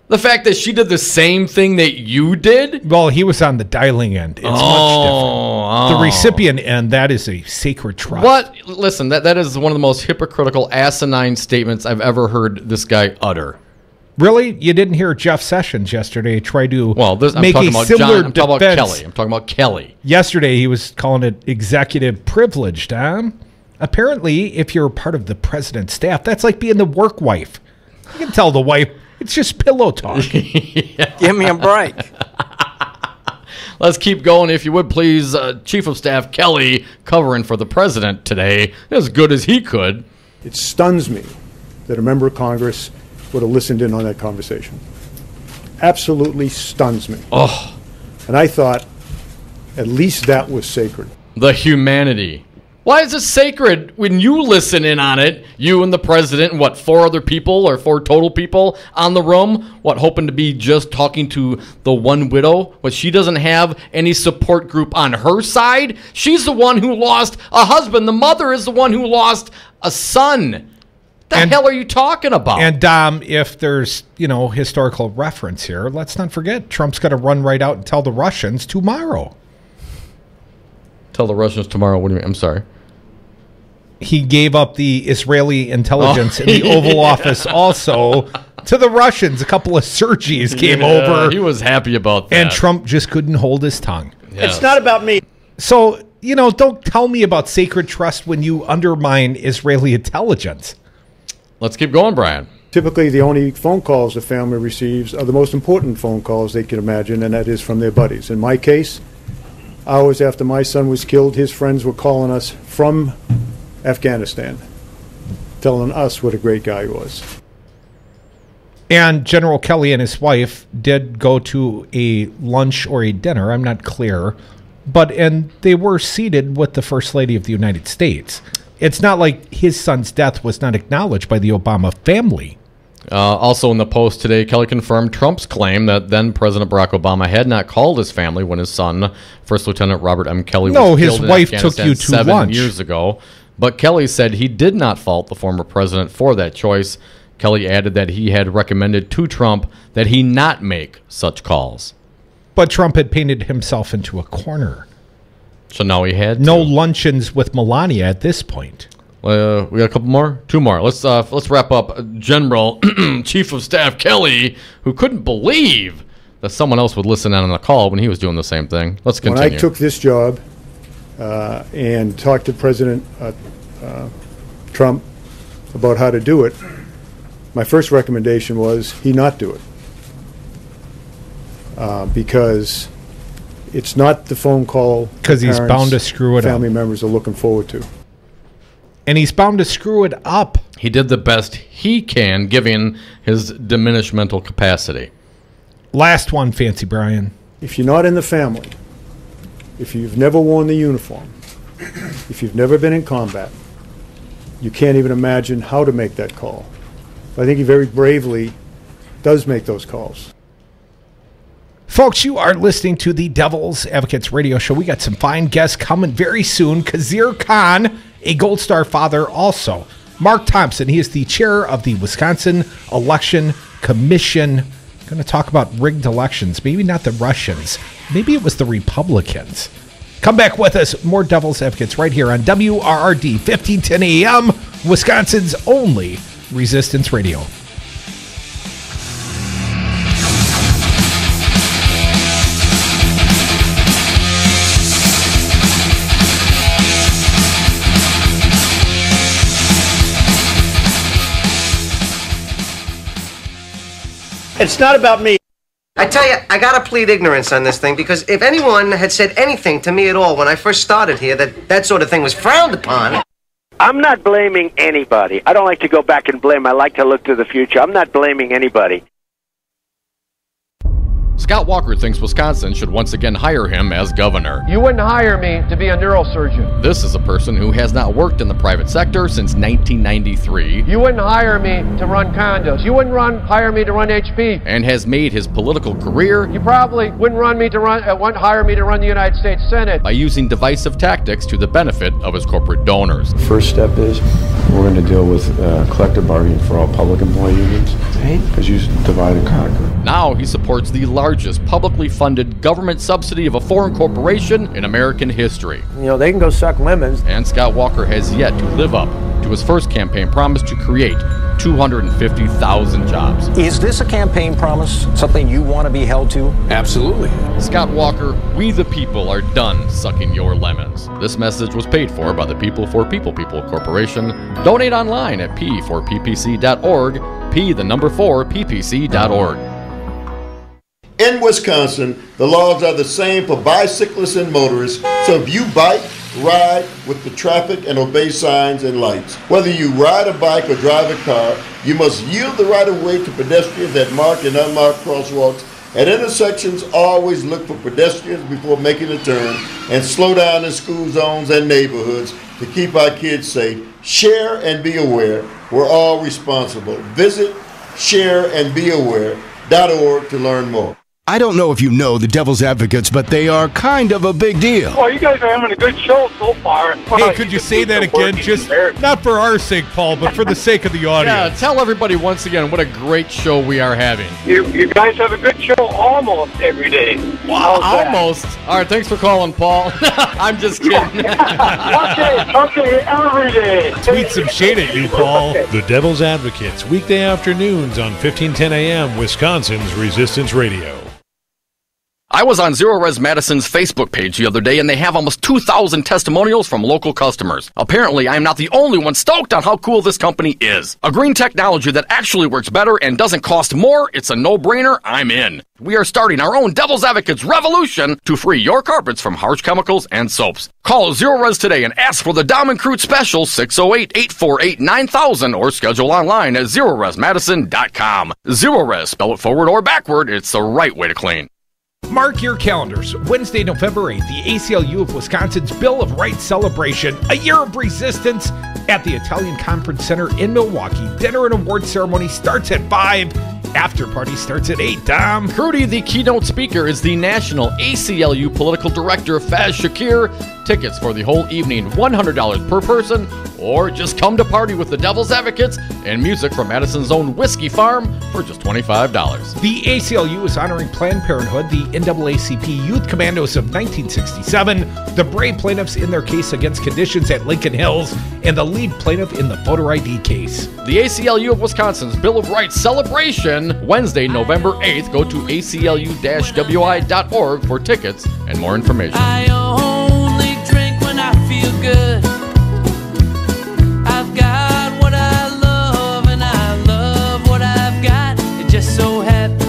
The fact that she did the same thing that you did? Well, he was on the dialing end. It's much different. The recipient end, that is a sacred trust. What? Listen, that is one of the most hypocritical, asinine statements I've ever heard this guy utter. Really? You didn't hear Jeff Sessions yesterday try to I'm make talking a about similar I'm talking about defense. Kelly. I'm talking about Kelly. Yesterday, he was calling it executive privilege, Tom. Apparently, if you're part of the president's staff, that's like being the work wife. You can tell the wife, it's just pillow talk. Give me a break. Let's keep going, if you would, please. Chief of Staff Kelly covering for the president today as good as he could. It stuns me that a member of Congress would have listened in on that conversation. Absolutely stuns me. Oh. And I thought at least that was sacred. The humanity. Why is it sacred when you listen in on it? You and the president and what, 4 other people or 4 total people on the room? What, hoping to be just talking to the one widow? But she doesn't have any support group on her side? She's the one who lost a husband. The mother is the one who lost a son. The hell are you talking about? And Dom, if there's, historical reference here, let's not forget Trump's got to run right out and tell the Russians tomorrow. Tell the Russians tomorrow? What do you mean? I'm sorry. He gave up the Israeli intelligence in the Oval Office also to the Russians. A couple of Sergis came over. He was happy about that. And Trump just couldn't hold his tongue. Yes. It's not about me. So, don't tell me about sacred trust when you undermine Israeli intelligence. Let's keep going, Brian. Typically, the only phone calls the family receives are the most important phone calls they can imagine, and that is from their buddies. In my case, hours after my son was killed, his friends were calling us from Afghanistan, telling us what a great guy he was. And General Kelly and his wife did go to a lunch or a dinner, I'm not clear, and they were seated with the First Lady of the United States. It's not like his son's death was not acknowledged by the Obama family. Also in the Post today, Kelly confirmed Trump's claim that then President Barack Obama had not called his family when his son, First Lieutenant Robert M. Kelly, was his killed in wife Afghanistan took you to 7 lunch years ago. But Kelly said he did not fault the former president for that choice. Kelly added that he had recommended to Trump that he not make such calls. But Trump had painted himself into a corner. So now he had no luncheons with Melania at this point. We got a couple more? 2 more. Let's wrap up. General Chief of Staff Kelly, who couldn't believe that someone else would listen in on the call when he was doing the same thing. Let's continue. When I took this job and talked to President Trump about how to do it, my first recommendation was he not do it. Because it's not the phone call because he's bound to screw it up. Family members are looking forward to. And he's bound to screw it up. He did the best he can, given his diminished mental capacity. Last one, Fancy Brian. If you're not in the family, if you've never worn the uniform, if you've never been in combat, you can't even imagine how to make that call. But I think he very bravely does make those calls. Folks, you are listening to the Devil's Advocates radio show. We got some fine guests coming very soon. Kazir Khan, a Gold Star father also. Mark Thompson, he is the chair of the Wisconsin Election Commission. Going to talk about rigged elections. Maybe not the Russians. Maybe it was the Republicans. Come back with us. More Devil's Advocates right here on WRRD 1510 AM, Wisconsin's only Resistance Radio. It's not about me. I tell you, I gotta plead ignorance on this thing, because if anyone had said anything to me at all when I first started here that sort of thing was frowned upon... I'm not blaming anybody. I don't like to go back and blame. I like to look to the future. I'm not blaming anybody. Scott Walker thinks Wisconsin should once again hire him as governor. You wouldn't hire me to be a neurosurgeon. This is a person who has not worked in the private sector since 1993. You wouldn't hire me to run condos. You wouldn't hire me to run HP. And has made his political career. You probably wouldn't hire me to run the United States Senate. By using divisive tactics to the benefit of his corporate donors. First step is we're going to deal with collective bargaining for all public employee unions. Because you divide and conquer. Now he supports the largest publicly funded government subsidy of a foreign corporation in American history. You know, they can go suck lemons. And Scott Walker has yet to live up to his first campaign promise to create 250,000 jobs. Is this a campaign promise, something you want to be held to? Absolutely. Scott Walker, we the people are done sucking your lemons. This message was paid for by the People for People Corporation. Donate online at p4ppc.org, p4ppc.org. In Wisconsin, the laws are the same for bicyclists and motorists, so if you bike, ride with the traffic and obey signs and lights. Whether you ride a bike or drive a car, you must yield the right of way to pedestrians at marked and unmarked crosswalks. At intersections, always look for pedestrians before making a turn, and slow down in school zones and neighborhoods to keep our kids safe. Share and be aware. We're all responsible. Visit shareandbeaware.org to learn more. I don't know if you know the Devil's Advocates, but they are kind of a big deal. Well, you guys are having a good show so far. Hey, could you say that again? Just not for our sake, Paul, but for the sake of the audience. Yeah, tell everybody once again what a great show we are having. You guys have a good show almost every day. Wow, almost. All right, thanks for calling, Paul. I'm just kidding. Okay, every day. Tweet some shade at you, Paul. The Devil's Advocates, weekday afternoons on 1510 AM, Wisconsin's Resistance Radio. I was on Zero Res Madison's Facebook page the other day, and they have almost 2,000 testimonials from local customers. Apparently, I am not the only one stoked on how cool this company is. A green technology that actually works better and doesn't cost more. It's a no-brainer. I'm in. We are starting our own Devil's Advocates revolution to free your carpets from harsh chemicals and soaps. Call Zero Res today and ask for the Dom and Crute special 608-848-9000 or schedule online at ZeroResMadison.com. Zero Res, spell it forward or backward. It's the right way to clean. Mark your calendars. Wednesday, November 8th, the ACLU of Wisconsin's Bill of Rights celebration, a year of resistance at the Italian Conference Center in Milwaukee. Dinner and award ceremony starts at 5. After party starts at 8, Dom. Crudy, the keynote speaker, is the National ACLU Political Director, Faz Shakir. Tickets for the whole evening, $100 per person, or just come to party with the Devil's Advocates and music from Madison's own Whiskey Farm for just $25. The ACLU is honoring Planned Parenthood, the NAACP Youth Commandos of 1967, the brave plaintiffs in their case against conditions at Lincoln Hills, and the lead plaintiff in the voter ID case. The ACLU of Wisconsin's Bill of Rights celebration, Wednesday, November 8th. Go to aclu-wi.org for tickets and more information. I only drink when I feel good. I've got what I love and I love what I've got. It just so happens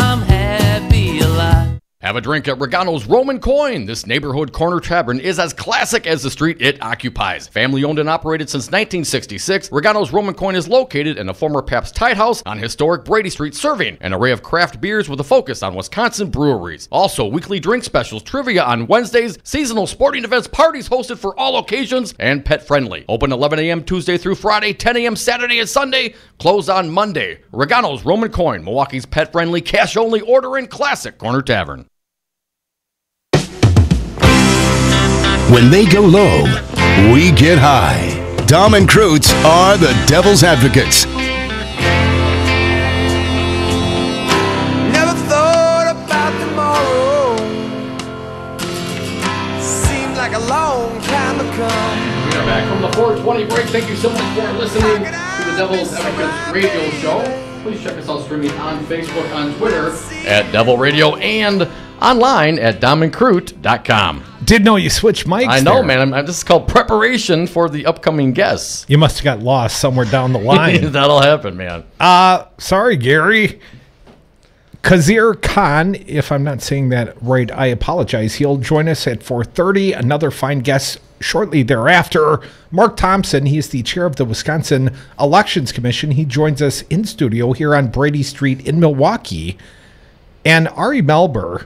I'm happy a lot. Have a drink at Regano's Roman Coin. This neighborhood corner tavern is as classic as the street it occupies. Family owned and operated since 1966, Regano's Roman Coin is located in a former Pabst Tide House on historic Brady Street, serving an array of craft beers with a focus on Wisconsin breweries. Also, weekly drink specials, trivia on Wednesdays, seasonal sporting events, parties hosted for all occasions, and pet friendly. Open 11 a.m. Tuesday through Friday, 10 a.m. Saturday and Sunday, closed on Monday. Regano's Roman Coin, Milwaukee's pet friendly, cash only order and classic corner tavern. When they go low, we get high. Dom and Crute are the Devil's Advocates. Never thought about tomorrow. Seemed like a long time to come. We are back from the 420 break. Thank you so much for listening to the Devil's Advocates radio show. Please check us out streaming on Facebook, on Twitter at Devil Radio, and online at domandcrute.com. Didn't know you switched mics. I know, there. man. This is called preparation for the upcoming guests. You must have got lost somewhere down the line. That'll happen, man. Sorry, Gary. Kazir Khan, if I'm not saying that right, I apologize. He'll join us at 4:30. Another fine guest shortly thereafter. Mark Thompson, he's the chair of the Wisconsin Elections Commission. He joins us in studio here on Brady Street in Milwaukee. And Ari Melber,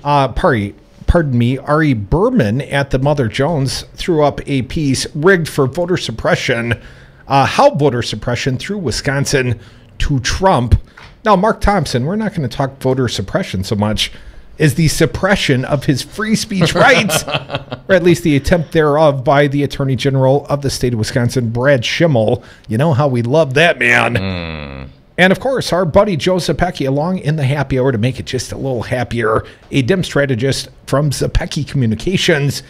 Ari Berman at the Mother Jones threw up a piece rigged for voter suppression, how voter suppression threw Wisconsin to Trump. Now, Mark Thompson, we're not going to talk voter suppression so much as the suppression of his free speech rights, or at least the attempt thereof by the Attorney General of the state of Wisconsin, Brad Schimmel. You know how we love that man. And, of course, our buddy Joe Zepecki along in the happy hour to make it just a little happier, a DIM strategist from Zepecki Communications.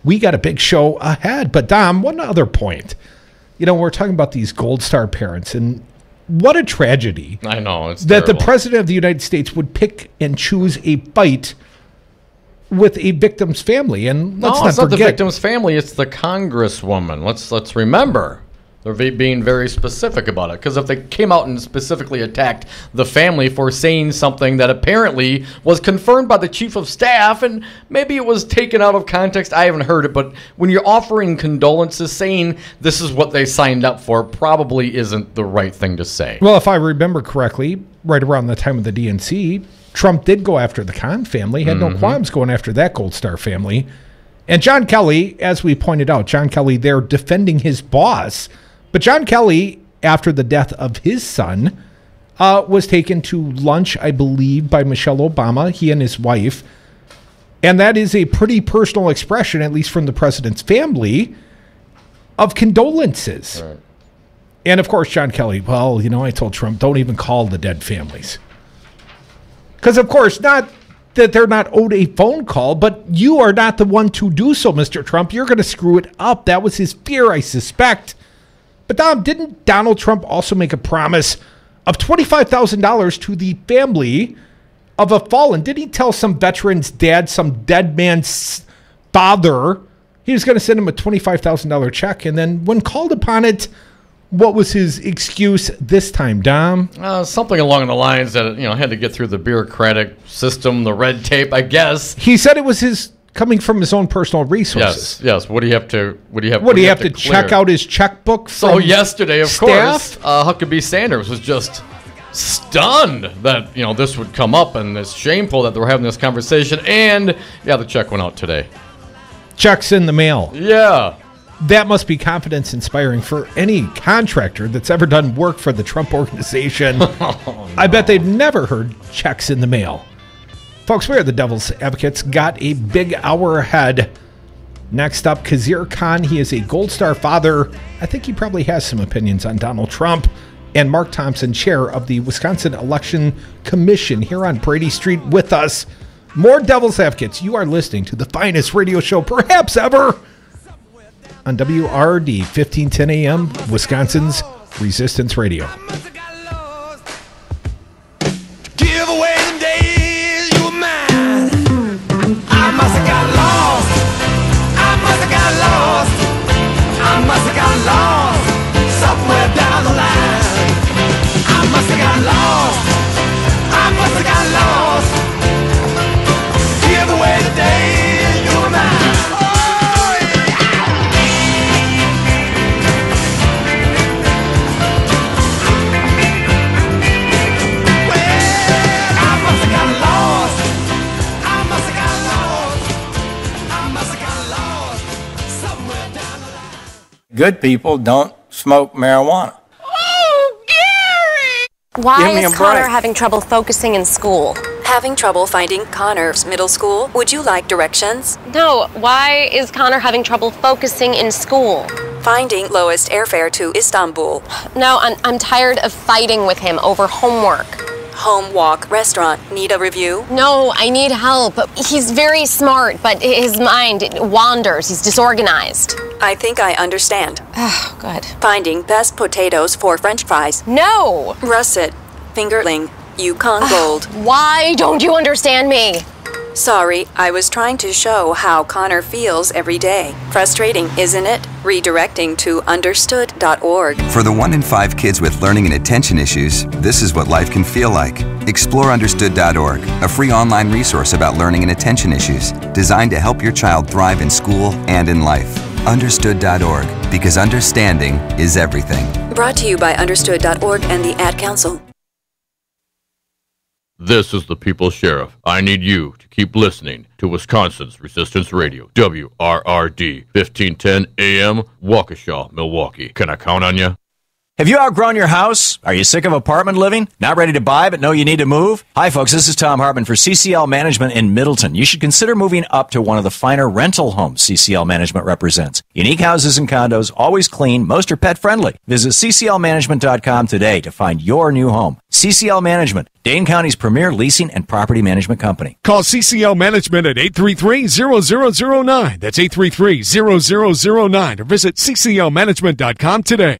We got a big show ahead. But, Dom, one other point. You know, we're talking about these Gold Star parents, and What a tragedy. I know. It's that terrible. the President of the United States would pick and choose a fight with a victim's family. And let's no, not it's not forget. the victim's family. It's the Congresswoman. Let's remember. They're being very specific about it. Because if they came out and specifically attacked the family for saying something that apparently was confirmed by the chief of staff, and maybe it was taken out of context, I haven't heard it, but when you're offering condolences, saying this is what they signed up for probably isn't the right thing to say. Well, if I remember correctly, right around the time of the DNC, Trump did go after the Khan family, had no qualms going after that Gold Star family. And John Kelly, as we pointed out, John Kelly there defending his boss. But John Kelly, after the death of his son, was taken to lunch, I believe, by Michelle Obama, he and his wife. And that is a pretty personal expression, at least from the president's family, of condolences. Right. And, of course, John Kelly, well, I told Trump, don't even call the dead families. Because, of course, not that they're not owed a phone call, but you are not the one to do so, Mr. Trump. You're going to screw it up. That was his fear, I suspect. But Dom, didn't Donald Trump also make a promise of $25,000 to the family of a fallen? Did he tell some veteran's dad, some dead man's father, he was going to send him a $25,000 check? And then when called upon it, what was his excuse this time, Dom? Something along the lines that, had to get through the bureaucratic system, the red tape, I guess. He said it was coming from his own personal resources. Yes. What do you have to check out his checkbook? So yesterday, of course, Huckabee Sanders was just stunned that this would come up, and it's shameful that they were having this conversation. And the check went out today. Check's in the mail. Yeah. That must be confidence inspiring for any contractor that's ever done work for the Trump organization. Oh, no. I bet they've never heard checks in the mail. Folks, we are the Devil's Advocates. Got a big hour ahead. Next up, Khizr Khan. He is a Gold Star father. I think he probably has some opinions on Donald Trump. And Mark Thompson, chair of the Wisconsin Election Commission, here on Brady Street with us. More Devil's Advocates. You are listening to the finest radio show perhaps ever on WRD 1510 AM, Wisconsin's Resistance Radio. Give away the days you were mine. I must have got lost. I must have got lost. I must have got lost somewhere down the line. I must have got lost. I must have got lost. Give away the days you were mine. Good people don't smoke marijuana. Oh, Gary! Give me Why is a Connor break. having trouble focusing in school? Having trouble finding Connor's middle school? Would you like directions? No, why is Connor having trouble focusing in school? Finding lowest airfare to Istanbul. No, I'm tired of fighting with him over homework. Home walk restaurant. Need a review? No, I need help. He's very smart, but his mind wanders. He's disorganized. I think I understand. Oh, good. Finding best potatoes for French fries. No! Russet. Fingerling. Yukon Gold. Why don't you understand me? Sorry, I was trying to show how Connor feels every day. Frustrating, isn't it? Redirecting to understood.org. For the 1 in 5 kids with learning and attention issues, this is what life can feel like. Explore understood.org, a free online resource about learning and attention issues, designed to help your child thrive in school and in life. Understood.org, because understanding is everything. Brought to you by understood.org and the Ad Council. This is the People's Sheriff. I need you to keep listening to Wisconsin's Resistance Radio, WRRD, 1510 AM, Waukesha, Milwaukee. Can I count on you? Have you outgrown your house? Are you sick of apartment living? Not ready to buy but know you need to move? Hi folks, this is Tom Hartman for CCL Management in Middleton. You should consider moving up to one of the finer rental homes CCL Management represents. Unique houses and condos, always clean, most are pet friendly. Visit cclmanagement.com today to find your new home. CCL Management, Dane County's premier leasing and property management company. Call CCL Management at 833-0009. That's 833-0009 or visit cclmanagement.com today.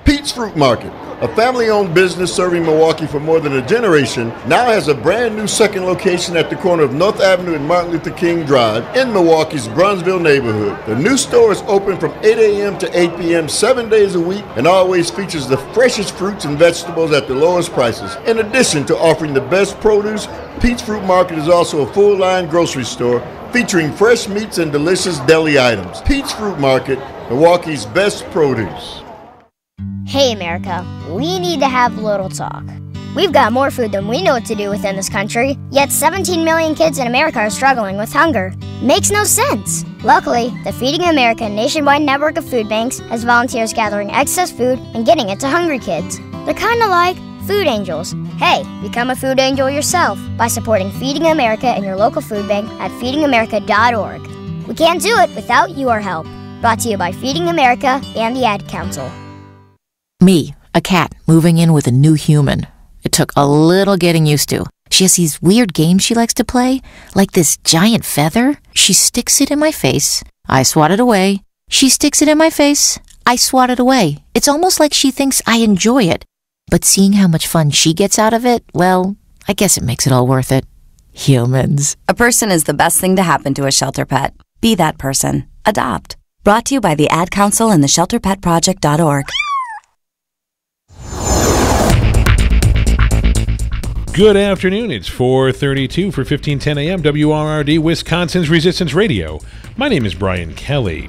Pete's Fruit Market, a family-owned business serving Milwaukee for more than a generation, now has a brand new second location at the corner of North Avenue and Martin Luther King Drive in Milwaukee's Brunsville neighborhood. The new store is open from 8 a.m. to 8 p.m. 7 days a week and always features the freshest fruits and vegetables at the lowest prices. In addition to offering the best produce, Pete's Fruit Market is also a full-line grocery store featuring fresh meats and delicious deli items. Pete's Fruit Market, Milwaukee's best produce. Hey America, we need to have a little talk. We've got more food than we know what to do with in this country, yet 17 million kids in America are struggling with hunger. Makes no sense. Luckily, the Feeding America nationwide network of food banks has volunteers gathering excess food and getting it to hungry kids. They're kind of like food angels. Hey, become a food angel yourself by supporting Feeding America and your local food bank at feedingamerica.org. We can't do it without your help. Brought to you by Feeding America and the Ad Council. Me, a cat, moving in with a new human. It took a little getting used to. She has these weird games she likes to play, like this giant feather. She sticks it in my face. I swat it away. She sticks it in my face. I swat it away. It's almost like she thinks I enjoy it. But seeing how much fun she gets out of it, well, I guess it makes it all worth it. Humans. A person is the best thing to happen to a shelter pet. Be that person. Adopt. Brought to you by the Ad Council and the ShelterPetProject.org. Good afternoon. It's 4:32 for 1510 a.m. WRRD, Wisconsin's Resistance Radio. My name is Brian Kelly.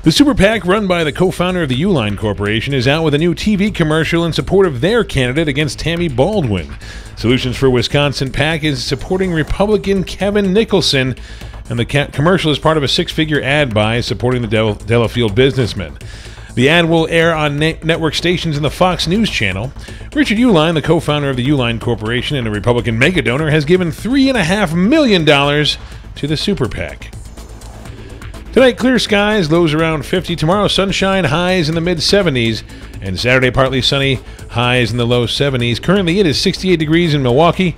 The Super PAC, run by the co-founder of the Uline Corporation, is out with a new TV commercial in support of their candidate against Tammy Baldwin. Solutions for Wisconsin PAC is supporting Republican Kevin Nicholson, and the commercial is part of a six-figure ad buy supporting the Delafield businessman. The ad will air on network stations in the Fox News channel. Richard Uline, the co-founder of the Uline Corporation and a Republican mega-donor, has given $3.5 million to the Super PAC. Tonight, clear skies, lows around 50. Tomorrow, sunshine, highs in the mid-70s. And Saturday, partly sunny, highs in the low 70s. Currently, it is 68 degrees in Milwaukee.